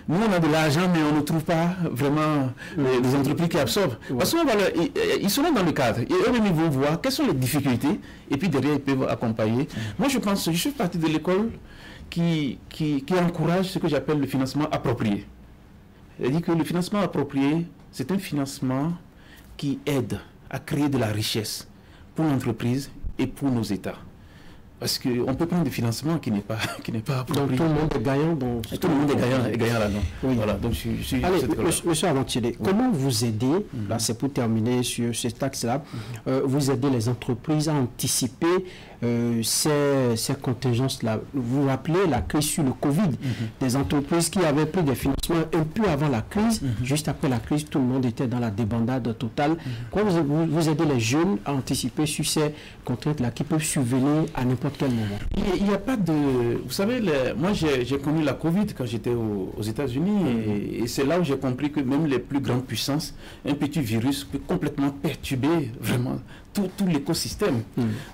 nous on a de l'argent mais on ne trouve pas vraiment les entreprises qui absorbent. Parce qu'ils seront dans le cadre, et eux-mêmes ils vont voir quelles sont les difficultés, et puis derrière ils peuvent accompagner. Moi je pense, je suis partie de l'école qui encourage ce que j'appelle le financement approprié. C'est-à-dire que le financement approprié, c'est un financement qui aide à créer de la richesse pour l'entreprise et pour nos États. Parce qu'on peut prendre des financements qui n'est pas approprié. Donc tout le monde est gagnant. Tout le monde est gagnant là-dedans. Oui. Voilà, donc allez, monsieur Avantilé, comment vous aider, là c'est pour terminer sur cet axe-là, vous aider les entreprises à anticiper ces contingences-là? Vous vous rappelez la crise sur le Covid, des entreprises qui avaient pris des financements un peu avant la crise, juste après la crise, tout le monde était dans la débandade totale. Comment vous aidez les jeunes à anticiper sur ces contraintes-là qui peuvent survenir à n'importe n'importe quel moment. Il n'y a pas de... Vous savez, moi j'ai connu la Covid quand j'étais aux États-Unis et c'est là où j'ai compris que même les plus grandes puissances, un petit virus peut complètement perturber vraiment tout l'écosystème.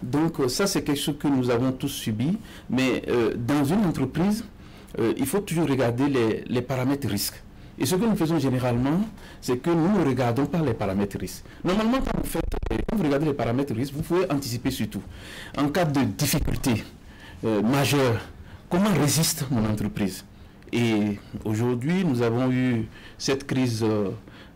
Donc ça c'est quelque chose que nous avons tous subi, mais dans une entreprise, il faut toujours regarder les paramètres risques. Et ce que nous faisons généralement, c'est que nous ne regardons pas les paramètres risques. Normalement, quand vous regardez les paramètres risques, vous pouvez anticiper surtout. En cas de difficulté majeure, comment résiste mon entreprise? Et aujourd'hui, nous avons eu cette crise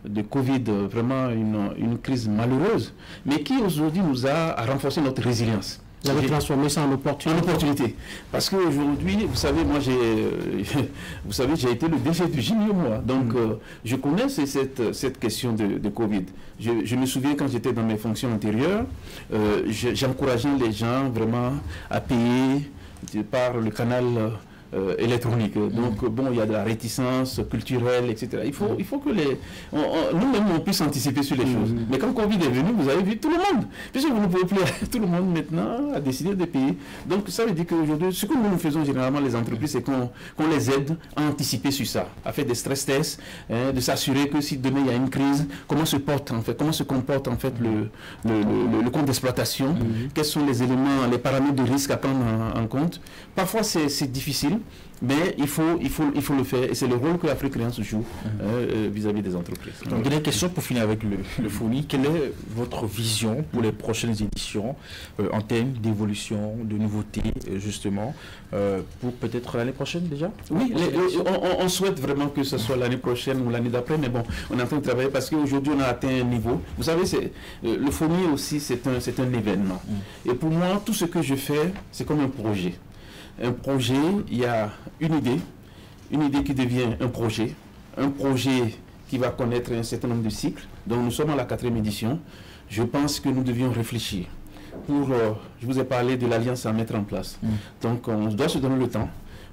de Covid, vraiment une crise malheureuse, mais qui aujourd'hui nous a renforcé notre résilience. Vous avez transformé ça en opportunité. En opportunité. Parce qu'aujourd'hui, vous savez, moi j'ai été le DG du GIMIO, moi. Donc, je connais cette question de Covid. Je me souviens quand j'étais dans mes fonctions antérieures, j'encourageais les gens vraiment à payer par le canal électronique. Donc, bon, il y a de la réticence culturelle, etc. Il faut que nous-mêmes, on puisse anticiper sur les choses. Mais quand Covid est venu, vous avez vu tout le monde. Puisque vous ne pouvez plus, tout le monde maintenant a décidé de payer. Donc, ça veut dire qu'aujourd'hui, ce que nous faisons généralement, les entreprises, c'est qu'on les aide à anticiper sur ça, à faire des stress tests, de s'assurer que si demain il y a une crise, comment se comporte en fait le compte d'exploitation, quels sont les éléments, les paramètres de risque à prendre en compte. Parfois, c'est difficile. Mais il faut le faire et c'est le rôle que l'Afrique-Créance joue vis-à-vis des entreprises. Donc, dernière question pour finir avec le FONI. Quelle est votre vision pour les prochaines éditions en termes d'évolution, de nouveautés, justement, pour peut-être l'année prochaine déjà? Oui, on souhaite vraiment que ce soit l'année prochaine ou l'année d'après, mais bon, on est en train de travailler parce qu'aujourd'hui on a atteint un niveau. Vous savez, le FONI aussi, c'est un événement. Et pour moi, tout ce que je fais, c'est comme un projet. Un projet, il y a une idée qui devient un projet qui va connaître un certain nombre de cycles. Donc nous sommes à la 4e édition. Je pense que nous devions réfléchir. Je vous ai parlé de l'alliance à mettre en place. Donc on doit se donner le temps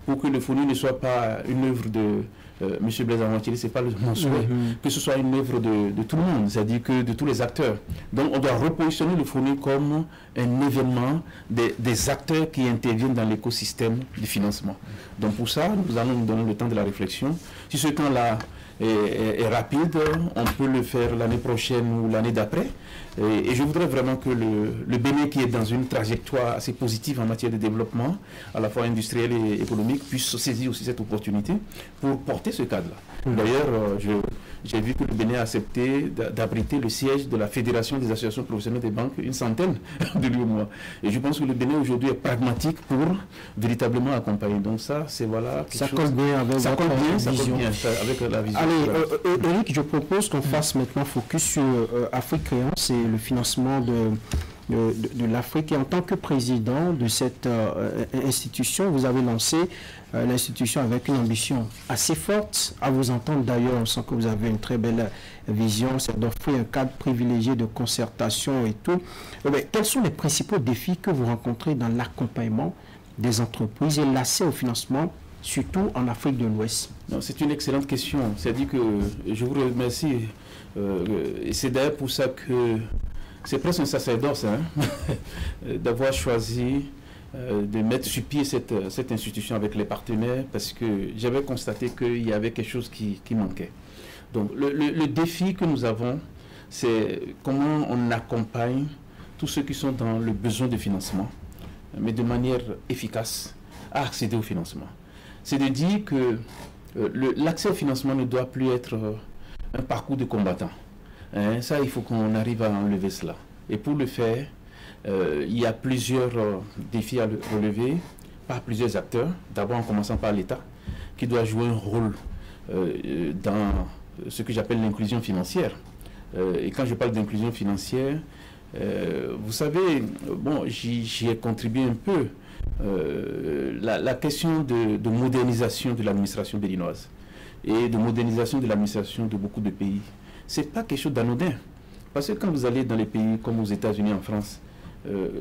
pour que le FONI ne soit pas une œuvre de M. Blaise Avantieri, ce n'est pas mon souhait, que ce soit une œuvre de tout le monde, c'est-à-dire que de tous les acteurs. Donc on doit repositionner le FONI comme un événement des acteurs qui interviennent dans l'écosystème du financement. Donc pour ça, nous allons nous donner le temps de la réflexion. Si ce temps-là est rapide, on peut le faire l'année prochaine ou l'année d'après. Et je voudrais vraiment que le Bénin, qui est dans une trajectoire assez positive en matière de développement, à la fois industriel et économique, puisse saisir aussi cette opportunité pour porter ce cadre-là. D'ailleurs, j'ai vu que le Bénin a accepté d'abriter le siège de la Fédération des associations professionnelles des banques, une centaine de l'UEMOA. Et je pense que le Bénin aujourd'hui est pragmatique pour véritablement accompagner. Donc ça, c'est voilà. Ça colle bien avec la vision. Allez, Eric, je propose qu'on fasse maintenant focus sur Afrique-Créance et le financement de l'Afrique. Et en tant que président de cette institution, vous avez lancé l'institution avec une ambition assez forte. À vous entendre d'ailleurs, on sent que vous avez une très belle vision, c'est d'offrir un cadre privilégié de concertation et tout. Mais quels sont les principaux défis que vous rencontrez dans l'accompagnement des entreprises et l'accès au financement, surtout en Afrique de l'Ouest? C'est une excellente question. C'est-à-dire que je vous remercie. Et c'est d'ailleurs pour ça que c'est presque un sacerdoce d'avoir choisi de mettre sur pied cette institution avec les partenaires, parce que j'avais constaté qu'il y avait quelque chose qui manquait. Donc le défi que nous avons, c'est comment on accompagne tous ceux qui sont dans le besoin de financement, mais de manière efficace, à accéder au financement. C'est de dire que l'accès au financement ne doit plus être un parcours de combattant. Ça, il faut qu'on arrive à enlever cela. Et pour le faire, il y a plusieurs défis à relever par plusieurs acteurs. D'abord en commençant par l'État, qui doit jouer un rôle dans ce que j'appelle l'inclusion financière. Et quand je parle d'inclusion financière, vous savez, bon, j'y ai contribué un peu. La question de modernisation de l'administration béninoise et de modernisation de l'administration de beaucoup de pays, c'est pas quelque chose d'anodin. Parce que quand vous allez dans les pays comme aux États-Unis, en France,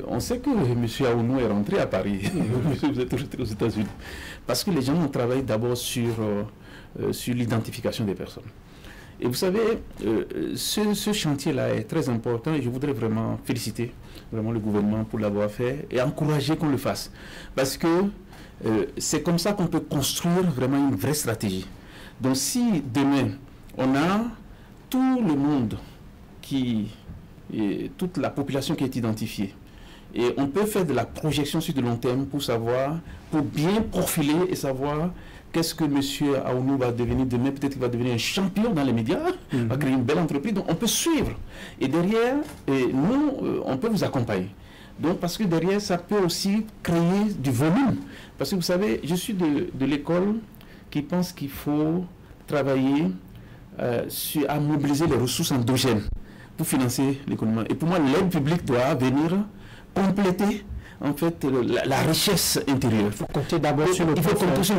on sait que M. Aounou est rentré à Paris. Vous êtes aux États-Unis. Parce que les gens ont travaillé d'abord sur l'identification des personnes. Et vous savez, ce chantier-là est très important et je voudrais vraiment féliciter vraiment le gouvernement pour l'avoir fait et encourager qu'on le fasse. Parce que c'est comme ça qu'on peut construire vraiment une vraie stratégie. Donc si demain, on a tout le monde et toute la population qui est identifiée, et on peut faire de la projection sur de long terme pour savoir, pour bien profiler et savoir qu'est-ce que M. Aounou va devenir demain. Peut-être qu'il va devenir un champion dans les médias, va créer une belle entreprise. Donc on peut suivre. Et derrière, nous, on peut vous accompagner. Donc parce que derrière, ça peut aussi créer du volume. Parce que vous savez, je suis de l'école qui pense qu'il faut travailler à mobiliser les ressources endogènes pour financer l'économie. Et pour moi, l'aide publique doit venir compléter en fait la richesse intérieure. Il faut compter d'abord sur le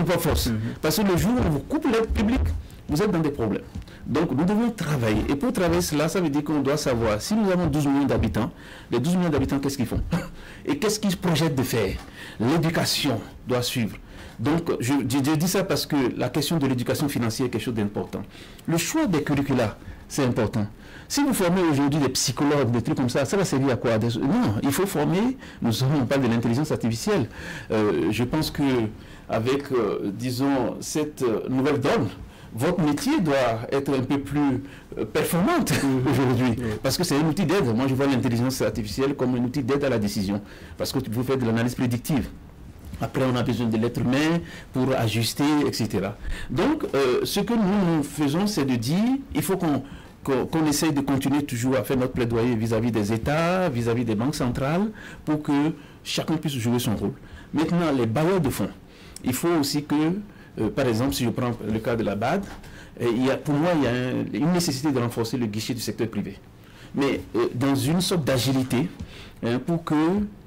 poids force. Parce que le jour où on vous coupe l'aide publique, vous êtes dans des problèmes. Donc nous devons travailler. Et pour travailler cela, ça veut dire qu'on doit savoir si nous avons 12 millions d'habitants, les 12 millions d'habitants, qu'est-ce qu'ils font? Et qu'est-ce qu'ils projettent de faire? L'éducation doit suivre. Donc je dis ça parce que la question de l'éducation financière est quelque chose d'important. Le choix des curricula, c'est important. Si vous formez aujourd'hui des psychologues, des trucs comme ça va servir à quoi? Non, il faut former, on parle de l'intelligence artificielle. Je pense que avec, disons, cette nouvelle donne, votre métier doit être un peu plus performante aujourd'hui. Parce que c'est un outil d'aide. Moi, je vois l'intelligence artificielle comme un outil d'aide à la décision. Parce que vous faites de l'analyse prédictive. Après, on a besoin de l'être humain pour ajuster, etc. Donc, ce que nous faisons, c'est de dire, il faut qu'on essaye de continuer toujours à faire notre plaidoyer vis-à-vis des États, vis-à-vis des banques centrales, pour que chacun puisse jouer son rôle. Maintenant, les bailleurs de fonds, il faut aussi que, par exemple, si je prends le cas de la BAD, pour moi, il y a une nécessité de renforcer le guichet du secteur privé. Mais dans une sorte d'agilité, pour que,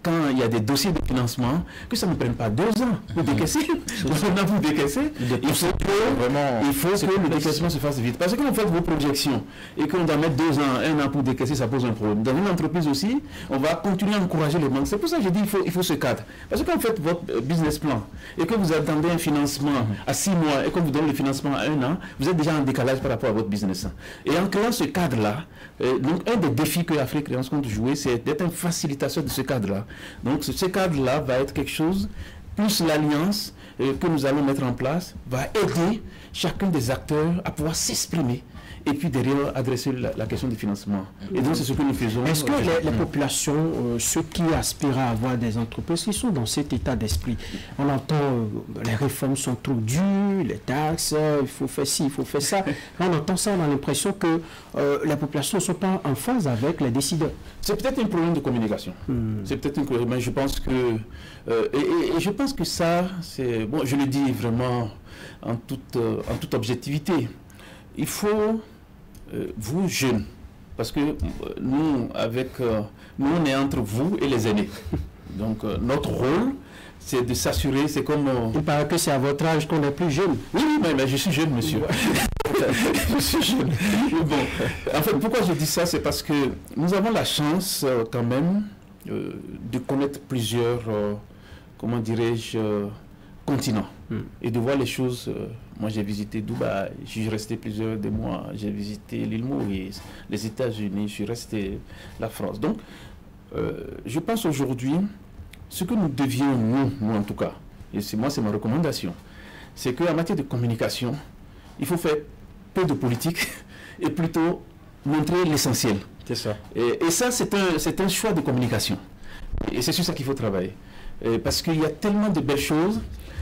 quand il y a des dossiers de financement, que ça ne prenne pas 2 ans pour décaisser. Il faut que le décaissement se fasse vite. Parce que quand vous faites vos projections et qu'on doit mettre 2 ans, 1 an pour décaisser, ça pose un problème. Dans une entreprise aussi, on va continuer à encourager les banques. C'est pour ça que je dis qu'il faut ce cadre. Parce que quand vous faites votre business plan et que vous attendez un financement à 6 mois et qu'on vous donne le financement à 1 an, vous êtes déjà en décalage par rapport à votre business. Et en créant ce cadre-là, donc un des défis que l'Afrique compte jouer, c'est d'être un facilitateur de ce cadre-là. Donc ce cadre-là va être quelque chose, plus l'alliance que nous allons mettre en place, va aider chacun des acteurs à pouvoir s'exprimer et puis derrière adresser la question du financement. Et donc c'est ce que nous faisons. Est-ce que les populations, ceux qui aspirent à avoir des entreprises, qui sont dans cet état d'esprit, on entend les réformes sont trop dures, les taxes, il faut faire ci, il faut faire ça. On entend ça, on a l'impression que les populations ne sont pas en phase avec les décideurs. C'est peut-être un problème de communication. C'est peut-être un problème, mais je pense que et je pense que ça, c'est bon, je le dis vraiment en toute objectivité. Il faut, vous jeunes, parce que nous, nous, on est entre vous et les aînés. Donc, notre rôle, c'est de s'assurer, c'est comme... Il paraît que c'est à votre âge qu'on est plus jeune. Oui, mais je suis jeune, monsieur. Je suis jeune. Bon, en fait, pourquoi je dis ça, c'est parce que nous avons la chance, quand même, de connaître plusieurs, comment dirais-je, continents. Et de voir les choses. Moi, j'ai visité Dubaï, je suis resté plusieurs des mois, j'ai visité l'île Maurice, les États-Unis, je suis resté la France. Donc, je pense aujourd'hui, ce que nous devions, nous en tout cas, et c'est moi, c'est ma recommandation, c'est qu'en matière de communication, il faut faire peu de politique et plutôt montrer l'essentiel. C'est ça. Et ça, c'est un choix de communication. Et c'est sur ça qu'il faut travailler. Parce qu'il y a tellement de belles choses.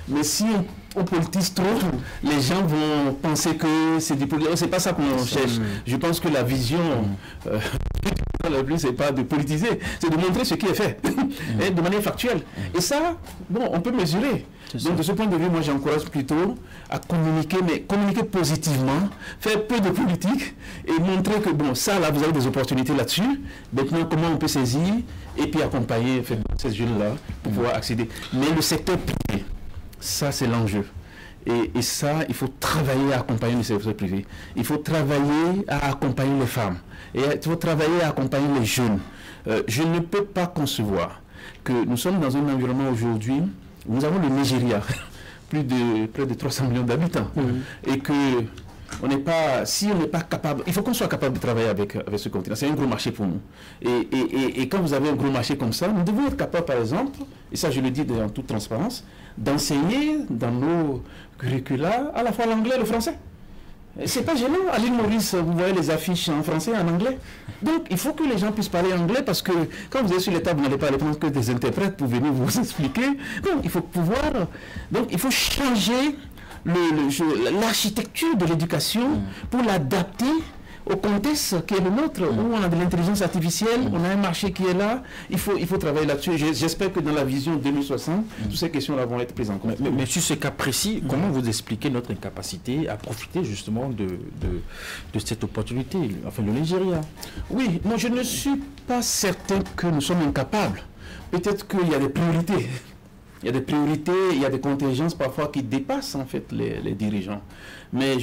Mais si on politise trop, les gens vont penser que c'est du politique. C'est pas ça qu'on cherche. Je pense que la vision, c'est pas de politiser, c'est de montrer ce qui est fait, et de manière factuelle. Et ça, bon, on peut mesurer. Donc de ce point de vue, moi j'encourage plutôt à communiquer, mais communiquer positivement, faire peu de politique et montrer que bon, ça là, vous avez des opportunités là-dessus. Maintenant, comment on peut saisir et puis accompagner ces jeunes-là pour pouvoir accéder. Mais le secteur privé, ça, c'est l'enjeu. Et ça, il faut travailler à accompagner le secteur privé. Il faut travailler à accompagner les femmes. Et il faut travailler à accompagner les jeunes. Je ne peux pas concevoir que nous sommes dans un environnement aujourd'hui, nous avons le Nigeria, près de 300 millions d'habitants. Et que si on n'est pas capable, il faut qu'on soit capable de travailler avec ce continent. C'est un gros marché pour nous. Et quand vous avez un gros marché comme ça, nous devons être capables, par exemple, et ça je le dis en toute transparence, d'enseigner dans nos curricula à la fois l'anglais et le français. C'est pas gênant. À l'île Maurice, vous voyez les affiches en français et en anglais. Donc, il faut que les gens puissent parler anglais parce que quand vous êtes sur les tables, vous n'allez pas aller prendre que des interprètes pour venir vous expliquer. Donc, il faut pouvoir... Donc, il faut changer l'architecture de l'éducation pour l'adapter au contexte qui est le nôtre, où on a de l'intelligence artificielle, on a un marché qui est là, il faut travailler là-dessus. J'espère que dans la vision 2060, toutes ces questions-là vont être prises en compte. Mais sur ce cas précis, comment vous expliquez notre incapacité à profiter justement de cette opportunité, enfin le Nigeria? Oui, non, je ne suis pas certain que nous sommes incapables. Peut-être qu'il y a des priorités. Il y a des priorités, il y a des contingences parfois qui dépassent en fait les dirigeants. Mais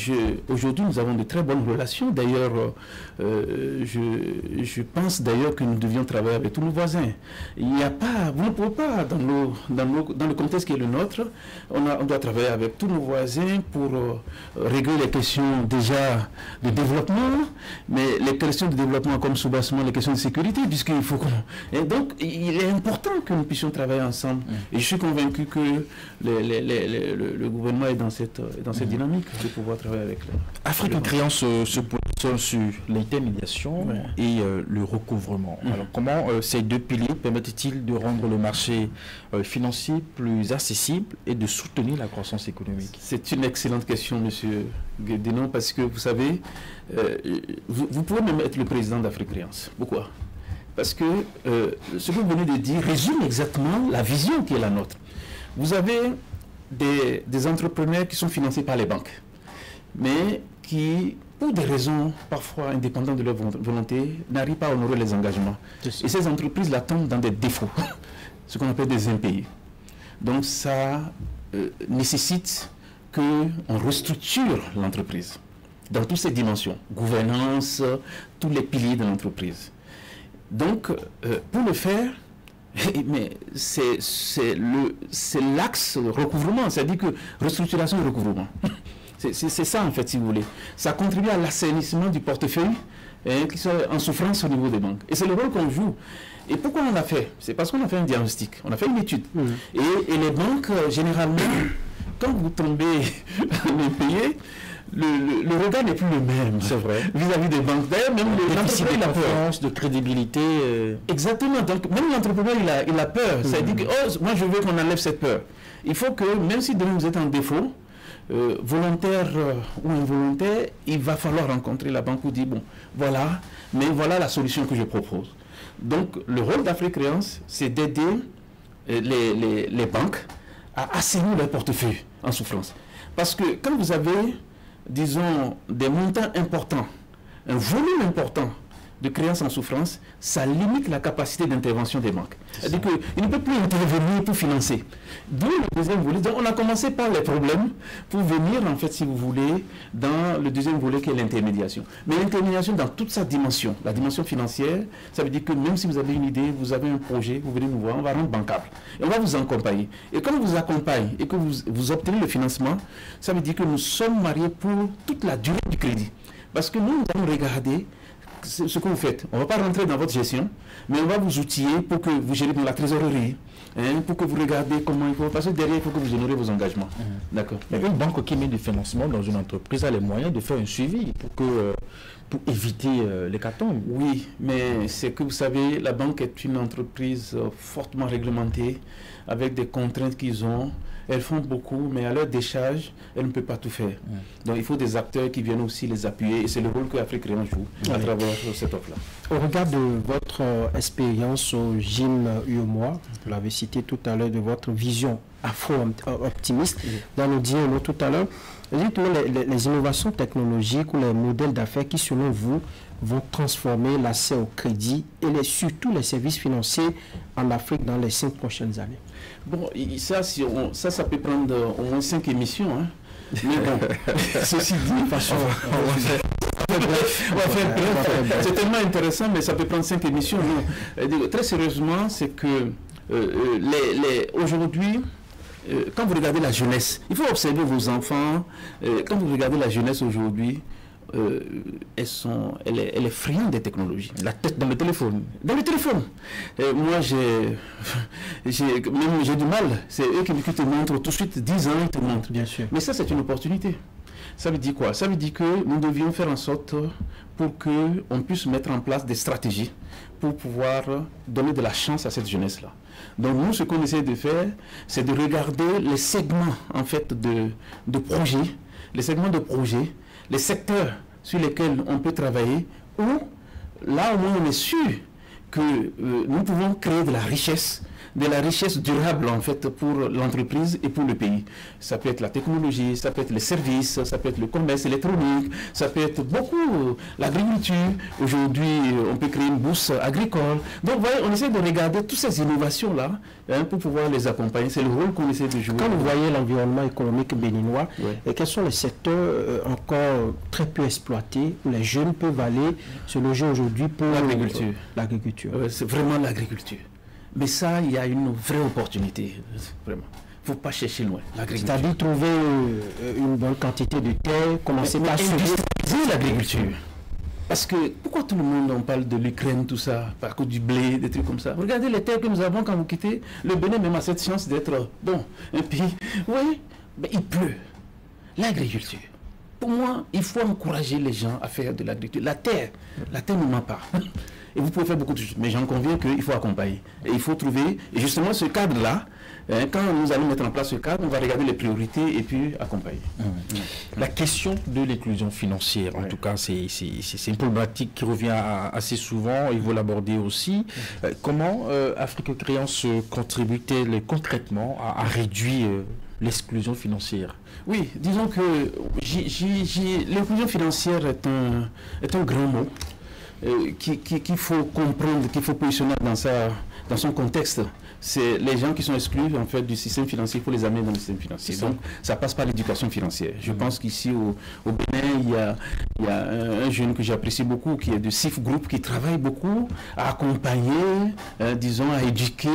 aujourd'hui, nous avons de très bonnes relations. D'ailleurs, je pense d'ailleurs que nous devions travailler avec tous nos voisins. Il n'y a pas, vous ne pouvez pas, dans le contexte qui est le nôtre, on doit travailler avec tous nos voisins pour régler les questions déjà de développement, mais les questions de développement comme sous-bassement, les questions de sécurité, puisqu'il faut qu'on... Et donc, il est important que nous puissions travailler ensemble. Et je suis convaincu que le gouvernement est dans cette dynamique de pouvoir travailler avec eux. Afrique Créance se positionne sur l'intermédiation et le recouvrement. Alors comment ces deux piliers permettent-ils de rendre le marché financier plus accessible et de soutenir la croissance économique? C'est une excellente question, monsieur Guédinon, parce que vous savez, vous pouvez même être le président d'Afrique Créance. Pourquoi? Parce que ce que vous venez de dire résume exactement la vision qui est la nôtre. Vous avez des entrepreneurs qui sont financés par les banques, mais qui, pour des raisons parfois indépendantes de leur volonté, n'arrivent pas à honorer les engagements. Et ces entreprises-là tombent dans des défauts, ce qu'on appelle des impayés. Donc ça nécessite qu'on restructure l'entreprise dans toutes ses dimensions, gouvernance, tous les piliers de l'entreprise. Donc, pour le faire, mais c'est l'axe recouvrement, c'est-à-dire que restructuration et recouvrement. C'est ça en fait, si vous voulez. Ça contribue à l'assainissement du portefeuille qui soit en souffrance au niveau des banques. Et c'est le rôle qu'on joue. Et pourquoi on l'a fait? C'est parce qu'on a fait un diagnostic, on a fait une étude. Et les banques, généralement, quand vous tombez impayé, le regard n'est plus le même, c'est vrai, vis-à-vis des banques. D'ailleurs, même l'entrepreneur, il a peur. De crédibilité. Exactement. Donc, même l'entrepreneur, il a peur. Ça dit que, oh, moi, je veux qu'on enlève cette peur. Il faut que, même si demain vous êtes en défaut, volontaire ou involontaire, il va falloir rencontrer la banque pour dire, bon, voilà, mais voilà la solution que je propose. Donc, le rôle d'Afrique Créance, c'est d'aider les banques à assainir leur portefeuille en souffrance. Parce que quand vous avez, disons, des montants importants, un volume important de créances en souffrance, ça limite la capacité d'intervention des banques. C'est-à-dire qu'ils ne peuvent plus intervenir pour financer. D'où le deuxième volet. Donc on a commencé par les problèmes pour venir, en fait, si vous voulez, dans le deuxième volet qui est l'intermédiation. Mais l'intermédiation dans toute sa dimension, la dimension financière, ça veut dire que même si vous avez une idée, vous avez un projet, vous venez nous voir, on va rendre bancable. Et on va vous accompagner. Et quand on vous accompagne et que vous obtenez le financement, ça veut dire que nous sommes mariés pour toute la durée du crédit. Parce que nous allons regarder ce que vous faites. On ne va pas rentrer dans votre gestion, mais on va vous outiller pour que vous gérez dans la trésorerie, pour que vous regardez comment il faut. Parce que derrière, il faut que vous honorez vos engagements. D'accord. Mais une banque qui met du financement dans une entreprise a les moyens de faire un suivi pour éviter l'hécatombe. Oui, mais c'est que vous savez, la banque est une entreprise fortement réglementée, avec des contraintes qu'ils ont. Elles font beaucoup, mais à leur décharge, elles ne peuvent pas tout faire. Donc il faut des acteurs qui viennent aussi les appuyer, et c'est le rôle que Afrique Créance joue à travers cette offre-là. Au regard de votre expérience au gym UEMOA, vous l'avez cité tout à l'heure, de votre vision afro-optimiste, dans le dialogue tout à l'heure, dites-moi les innovations technologiques ou les modèles d'affaires qui, selon vous, vont transformer l'accès au crédit et surtout les services financiers en Afrique dans les 5 prochaines années. Bon, ça peut prendre au moins 5 émissions. Hein. Mais bon, ceci dit, de façon... C'est tellement intéressant, mais ça peut prendre 5 émissions. Non. Très sérieusement, c'est que aujourd'hui, quand vous regardez la jeunesse, il faut observer vos enfants. Quand vous regardez la jeunesse aujourd'hui, elle est friande des technologies. La tête dans le téléphone. Dans le téléphone. Moi, j'ai du mal. C'est eux qui te montrent tout de suite, 10 ans, ils te montrent. Bien sûr. Mais ça, c'est une opportunité. Ça veut dire quoi? Ça veut dire que nous devions faire en sorte pour qu'on puisse mettre en place des stratégies pour pouvoir donner de la chance à cette jeunesse-là. Donc nous, ce qu'on essaie de faire, c'est de regarder les segments en fait de projets, les segments de projets, les secteurs sur lesquels on peut travailler, où là au moins on est sûr que nous pouvons créer de la richesse durable en fait pour l'entreprise et pour le pays. Ça peut être la technologie, ça peut être les services, ça peut être le commerce électronique, ça peut être beaucoup l'agriculture. Aujourd'hui, on peut créer une bourse agricole. Donc, vous voyez, on essaie de regarder toutes ces innovations-là pour pouvoir les accompagner. C'est le rôle qu'on essaie de jouer. Quand vous voyez l'environnement économique béninois, et quels sont les secteurs encore très peu exploités où les jeunes peuvent aller se loger aujourd'hui pour l'agriculture? C'est vraiment l'agriculture. Mais ça, il y a une vraie opportunité, vraiment. Il ne faut pas chercher loin. C'est-à-dire trouver une bonne quantité de terre, commencer par industrialiser l'agriculture. Parce que, pourquoi tout le monde en parle de l'Ukraine, tout ça, par cause du blé, des trucs comme ça? Regardez les terres que nous avons quand vous quittez. Le Bénin même a cette chance d'être, bon, un pays. Oui, mais il pleut. L'agriculture. Pour moi, il faut encourager les gens à faire de l'agriculture. La terre ne ment pas. Et vous pouvez faire beaucoup de choses. Mais j'en conviens qu'il faut accompagner. Et il faut trouver, et justement ce cadre-là, quand nous allons mettre en place ce cadre, on va regarder les priorités et puis accompagner. La question de l'inclusion financière, en tout cas, c'est une problématique qui revient assez souvent, et vous l'abordez aussi. Comment Afrique Créance contribue-t-elle concrètement à réduire l'exclusion financière? Oui, disons que l'inclusion financière est un grand mot. Qu'il faut comprendre, qu'il faut positionner dans son contexte. C'est les gens qui sont exclus en fait du système financier, il faut les amener dans le système financier. Donc ça passe par l'éducation financière. Je pense qu'ici au Bénin, il y a un jeune que j'apprécie beaucoup, qui est de CIF Group, qui travaille beaucoup à accompagner, disons, à éduquer.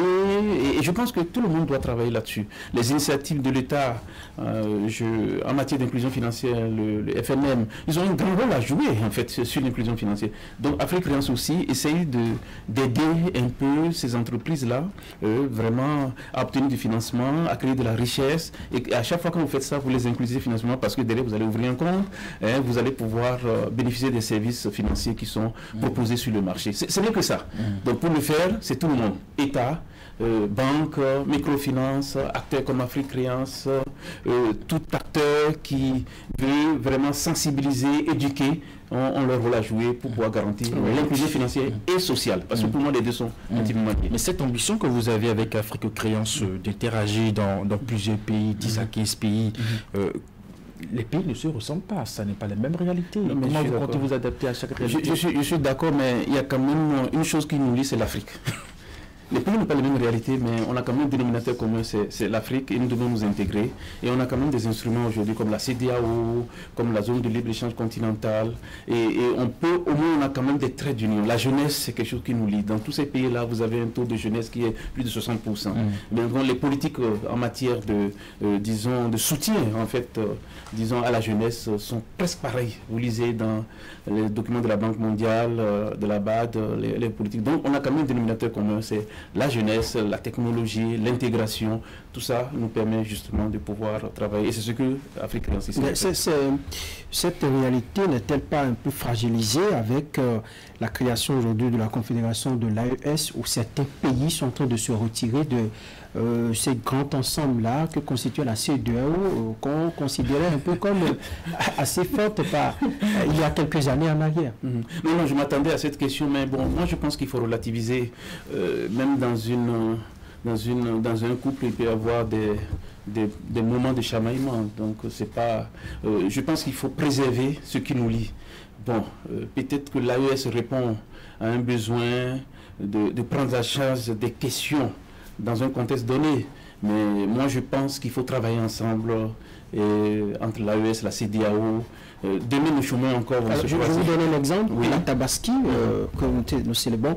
Et je pense que tout le monde doit travailler là-dessus. Les initiatives de l'État, en matière d'inclusion financière, le FNM, ils ont un grand rôle à jouer en fait sur l'inclusion financière. Donc Afrique Créance aussi essaye d'aider un peu ces entreprises-là, vraiment à obtenir du financement, à créer de la richesse. Et à chaque fois que vous faites ça, vous les inclusez financièrement parce que derrière, vous allez ouvrir un compte, vous allez pouvoir bénéficier des services financiers qui sont proposés sur le marché. Ce n'est que ça. Donc pour le faire, c'est tout le monde. État, banque, microfinance, acteurs comme Afrique Créance, tout acteur qui veut vraiment sensibiliser, éduquer, on leur rôle à jouer pour pouvoir garantir l'inclusion financière et sociale. Parce que pour moi, les deux sont intimement liés. Mais cette ambition que vous avez avec Afrique Créance d'interagir dans plusieurs pays, 10 à 15 pays, les pays ne se ressemblent pas, ça n'est pas la même réalité. Non, comment vous comptez vous adapter à chaque réalité? Je suis d'accord, mais il y a quand même une chose qui nous lie, c'est l'Afrique. Les pays n'ont pas les mêmes réalités, mais on a quand même un dénominateur commun, c'est l'Afrique, et nous devons nous intégrer. Et on a quand même des instruments aujourd'hui comme la CEDEAO, comme la zone de libre-échange continentale. Et on peut, au moins, on a quand même des traits d'union. La jeunesse, c'est quelque chose qui nous lie. Dans tous ces pays-là, vous avez un taux de jeunesse qui est plus de 60%. Mais donc, les politiques en matière disons, de soutien, en fait, disons, à la jeunesse, sont presque pareilles. Vous lisez dans les documents de la Banque mondiale, de la BAD, les politiques. Donc, on a quand même un dénominateur commun, c'est la jeunesse, la technologie, l'intégration, tout ça nous permet justement de pouvoir travailler. Et c'est ce que Afrique Créance ici. Cette réalité n'est-elle pas un peu fragilisée avec la création aujourd'hui de la Confédération de l'AES, où certains pays sont en train de se retirer de ces grands ensembles-là que constitue la CEDEAO, qu'on considérait un peu comme assez forte il y a quelques années en arrière. Non, je m'attendais à cette question, mais bon, moi je pense qu'il faut relativiser, même dans un couple, il peut y avoir des moments de chamaillement. Donc c'est pas, je pense qu'il faut préserver ce qui nous lie. Bon, peut-être que l'AES répond à un besoin de prendre en charge des questions dans un contexte donné. Mais moi, je pense qu'il faut travailler ensemble entre l'AES, la CEDEAO. Demain, nos chemins encore vont se croiser. Je vais vous donner un exemple. La Tabaski, que nous célébrons,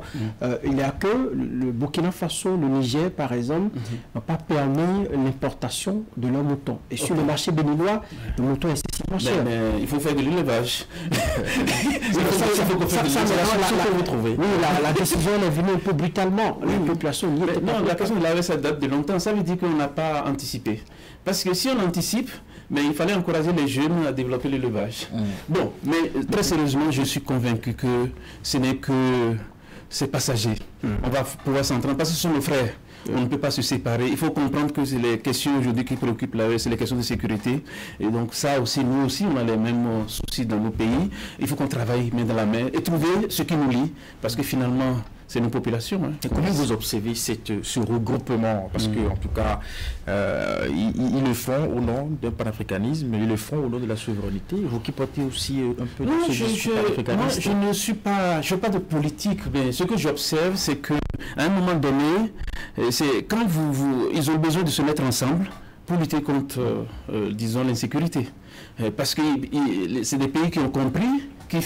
il n'y a que le Burkina Faso, le Niger, par exemple, n'ont pas permis l'importation de leurs moutons. Et sur le marché béninois, le mouton est excessivement cher. Mais il faut faire de l'élevage. La décision est venue un peu brutalement. La population n'y était pas. Non, la question de l'AES, ça date de longtemps. Ça veut dire qu'on n'a pas anticipé. Parce que si on anticipe, mais il fallait encourager les jeunes à développer l'élevage. Bon, mais très sérieusement, je suis convaincu que ce n'est que c'est passager. On va pouvoir s'entendre parce que ce sont nos frères. On ne peut pas se séparer. Il faut comprendre que c'est les questions aujourd'hui qui préoccupent l'AES, c'est les questions de sécurité. Et donc ça aussi, nous aussi, on a les mêmes soucis dans nos pays. Il faut qu'on travaille main dans la main et trouver ce qui nous lie. Parce que finalement, c'est nos populations. Et comment vous observez ce regroupement? Parce que en tout cas, ils le font au nom d'un panafricanisme, ils le font au nom de la souveraineté. Vous qui portez aussi un peu de ce discours panafricaniste. Moi, je ne suis pas de politique, mais ce que j'observe, c'est qu'à un moment donné, c'est quand ils ont besoin de se mettre ensemble pour lutter contre, disons, l'insécurité. Parce que c'est des pays qui ont compris qu'il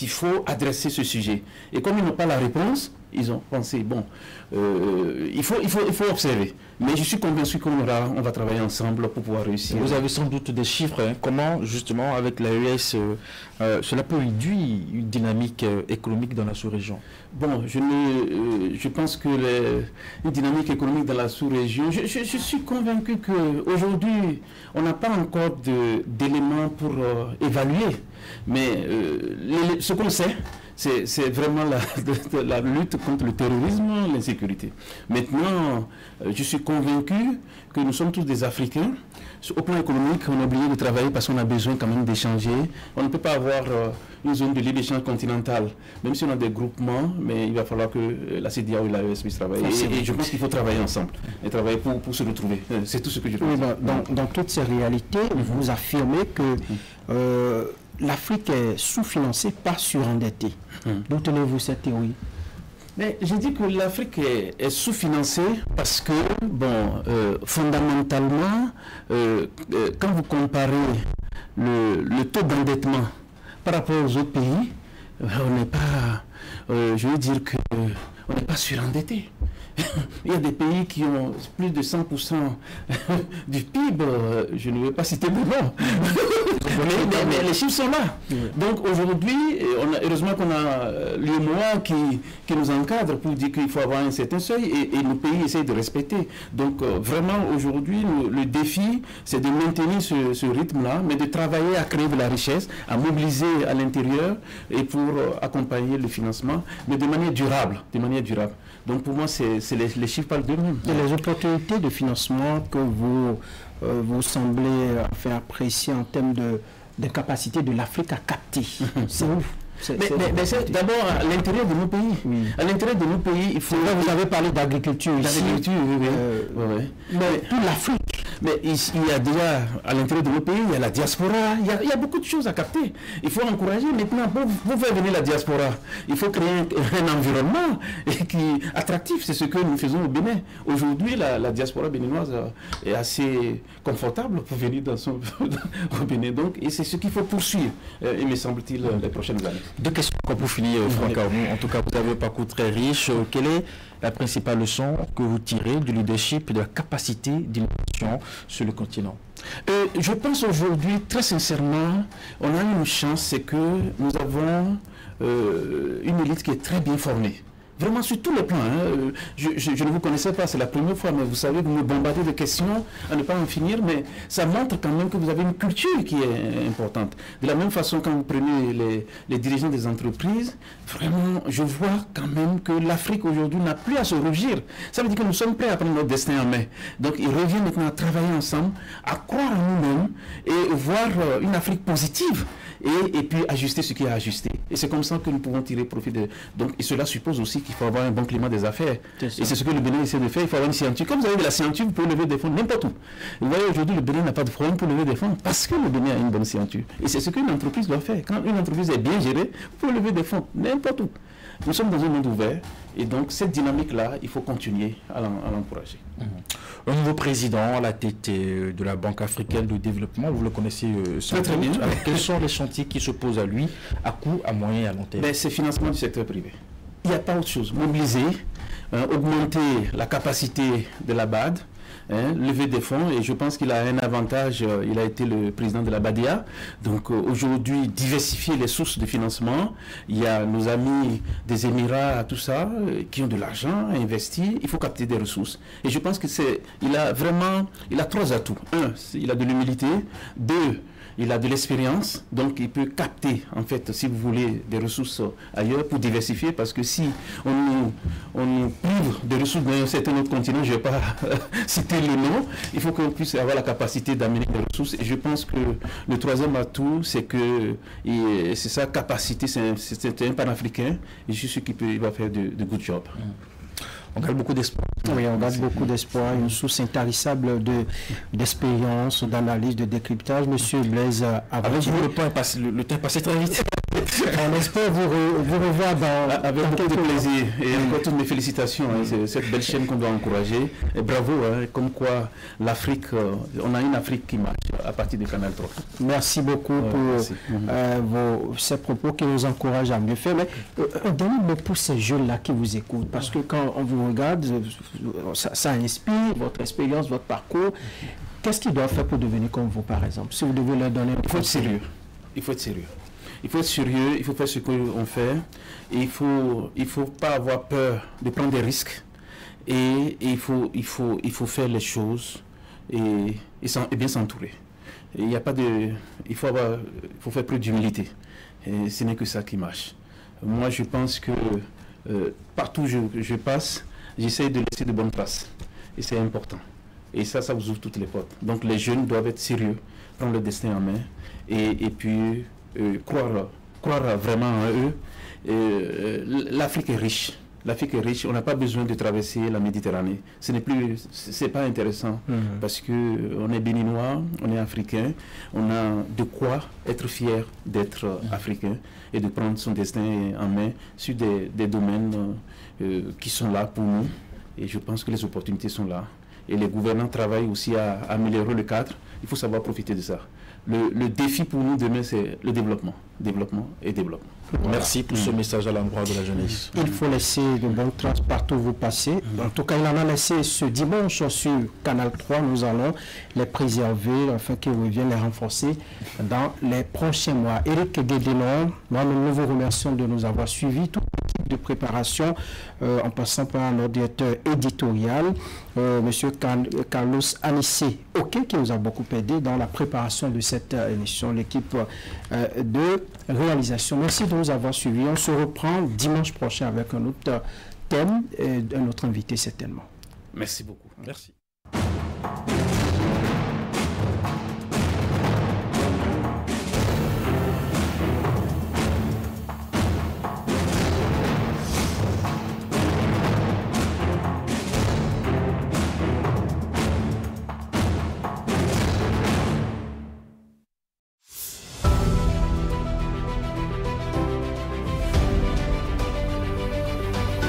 faut adresser ce sujet. Et comme ils n'ont pas la réponse, ils ont pensé, bon, il faut observer. Mais je suis convaincu qu'on va travailler ensemble pour pouvoir réussir. Vous avez sans doute des chiffres, comment justement avec l'AES, cela peut réduire une dynamique économique dans la sous-région? Bon, je pense que une dynamique économique dans la sous-région, je suis convaincu qu'aujourd'hui, on n'a pas encore d'éléments pour évaluer. Mais ce qu'on sait, c'est vraiment la lutte contre le terrorisme, l'insécurité. Maintenant, je suis convaincu que nous sommes tous des Africains. Au plan économique, on a oublié de travailler parce qu'on a besoin quand même d'échanger. On ne peut pas avoir une zone de libre-échange continentale, même si on a des groupements, mais il va falloir que la CEDEAO et l'AES puissent travailler. Et je pense qu'il faut travailler ensemble et travailler pour se retrouver. C'est tout ce que je pense. Oui, dans toutes ces réalités, vous affirmez que l'Afrique est sous-financée, pas surendettée. D'où tenez-vous cette théorie? Mais je dis que l'Afrique est sous-financée parce que, bon, fondamentalement, quand vous comparez le taux d'endettement par rapport aux autres pays, on n'est pas, je veux dire que on n'est pas surendetté. Il y a des pays qui ont plus de 100% du PIB, je ne vais pas citer le nom, mais les chiffres sont là. Donc aujourd'hui, heureusement qu'on a l'UEMOA qui nous encadre pour dire qu'il faut avoir un certain seuil et nos pays essayent de respecter. Donc vraiment aujourd'hui, le défi, c'est de maintenir ce rythme-là, mais de travailler à créer de la richesse, à mobiliser à l'intérieur et pour accompagner le financement, mais de manière durable. Donc pour moi, les chiffres parlent d'eux-mêmes. Et les opportunités de financement que vous semblez faire apprécier en termes de capacité de l'Afrique à capter, c'est où? Mais c'est d'abord à l'intérieur de nos pays. Oui. À l'intérieur de nos pays, il faut... Vous avez parlé d'agriculture ici. Oui. Mais toute l'Afrique. Mais il y a déjà, à l'intérieur de nos pays, il y a la diaspora, il y a beaucoup de choses à capter. Il faut encourager maintenant, pour faire venir la diaspora, il faut créer un environnement attractif. C'est ce que nous faisons au Bénin. Aujourd'hui, la diaspora béninoise est assez confortable pour venir au Bénin. Donc, et c'est ce qu'il faut poursuivre, il me semble-t-il, les prochaines années. Deux questions pour finir, Franck Armou. En tout cas, vous avez un parcours très riche. Quelle est la principale leçon que vous tirez du leadership et de la capacité d'innovation sur le continent? Je pense aujourd'hui, très sincèrement, on a une chance, c'est que nous avons une élite qui est très bien formée. Vraiment sur tous les plans. Je ne vous connaissais pas, c'est la première fois, mais vous savez, vous me bombardez de questions à ne pas en finir, mais ça montre quand même que vous avez une culture qui est importante. De la même façon, quand vous prenez les dirigeants des entreprises, vraiment, je vois quand même que l'Afrique aujourd'hui n'a plus à se rougir. Ça veut dire que nous sommes prêts à prendre notre destin en main. Donc il revient maintenant à travailler ensemble, à croire en nous-mêmes et voir une Afrique positive et puis ajuster ce qui est ajusté. Et c'est comme ça que nous pouvons tirer profit de... Donc, et cela suppose aussi qu'il faut avoir un bon climat des affaires. Et c'est ce que le Bénin essaie de faire. Il faut avoir une scienture. Comme vous avez de la scienture, vous pouvez lever des fonds n'importe où. Vous voyez, aujourd'hui, le Bénin n'a pas de problème pour lever des fonds parce que le Bénin a une bonne scienture. Et c'est ce qu'une entreprise doit faire. Quand une entreprise est bien gérée, vous pouvez lever des fonds n'importe où. Nous sommes dans un monde ouvert et donc cette dynamique-là, il faut continuer à l'encourager. Un nouveau président à la tête de la Banque africaine de développement, vous le connaissez très bien. Alors, quels sont les chantiers qui se posent à lui, à court, à moyen et à long terme? C'est le financement du secteur privé. Il n'y a pas autre chose. Mobiliser, augmenter la capacité de la BAD, lever des fonds, et je pense qu'il a un avantage, il a été le président de la BADIA, donc aujourd'hui diversifier les sources de financement. Il y a nos amis des Émirats, tout ça, qui ont de l'argent à investir, il faut capter des ressources. Et je pense que il a trois atouts. Un, il a de l'humilité. Deux, il a de l'expérience, donc il peut capter, en fait, si vous voulez, des ressources ailleurs pour diversifier, parce que si on nous prive de ressources dans un certain autre continent, je ne vais pas citer le nom, il faut qu'on puisse avoir la capacité d'amener des ressources. Et je pense que le troisième atout, c'est que c'est sa capacité, c'est un panafricain, et je suis sûr qu'il va faire de good job. On garde beaucoup d'espoir. Oui, on garde beaucoup d'espoir, une source intarissable d'expérience, d'analyse, de décryptage. Monsieur Blaise, avec vous, le temps est passé très vite. On espère vous revoir avec beaucoup de plaisir. Et encore toutes mes félicitations. C'est cette belle chaîne qu'on doit encourager. Et bravo, comme quoi l'Afrique, on a une Afrique qui marche à partir du Canal 3. Merci beaucoup pour ces propos qui nous encouragent à mieux faire. Mais un dernier mot pour ces jeunes-là qui vous écoutent, parce que quand on vous regarde, ça inspire votre expérience, votre parcours. Qu'est-ce qu'ils doivent faire pour devenir comme vous, par exemple? Si vous devez leur donner un Il faut être sérieux. Il faut être sérieux. Il faut être sérieux, il faut faire ce qu'on fait. Et il faut pas avoir peur de prendre des risques. Et il faut faire les choses et bien s'entourer. Il n'y a pas de, il faut faire preuve d'humilité. Et ce n'est que ça qui marche. Moi, je pense que partout où je passe, j'essaie de laisser de bonnes traces. Et c'est important. Et ça vous ouvre toutes les portes. Donc les jeunes doivent être sérieux, prendre le destin en main et puis croire vraiment en eux. L'Afrique est riche. L'Afrique est riche. On n'a pas besoin de traverser la Méditerranée. C'est pas intéressant parce que on est béninois, on est africain, on a de quoi être fier d'être africain et de prendre son destin en main sur des domaines qui sont là pour nous. Et je pense que les opportunités sont là. Et les gouvernants travaillent aussi à améliorer le cadre. Il faut savoir profiter de ça. Le défi pour nous demain, c'est le développement. Développement et développement. Voilà. Merci pour ce message à l'endroit de la jeunesse. Il faut laisser de bonnes traces partout où vous passez. En tout cas, il en a laissé ce dimanche sur Canal 3. Nous allons les préserver afin qu'ils reviennent les renforcer dans les prochains mois. Éric Guédénon, nous vous remercions de nous avoir suivis. Toute l'équipe de préparation, en passant par notre directeur éditorial, Monsieur Carlos Anissé, qui nous a beaucoup aidé dans la préparation de cette émission, l'équipe de réalisation. Merci de nous avoir suivis. On se reprend dimanche prochain avec un autre thème et un autre invité certainement. Merci beaucoup. Merci.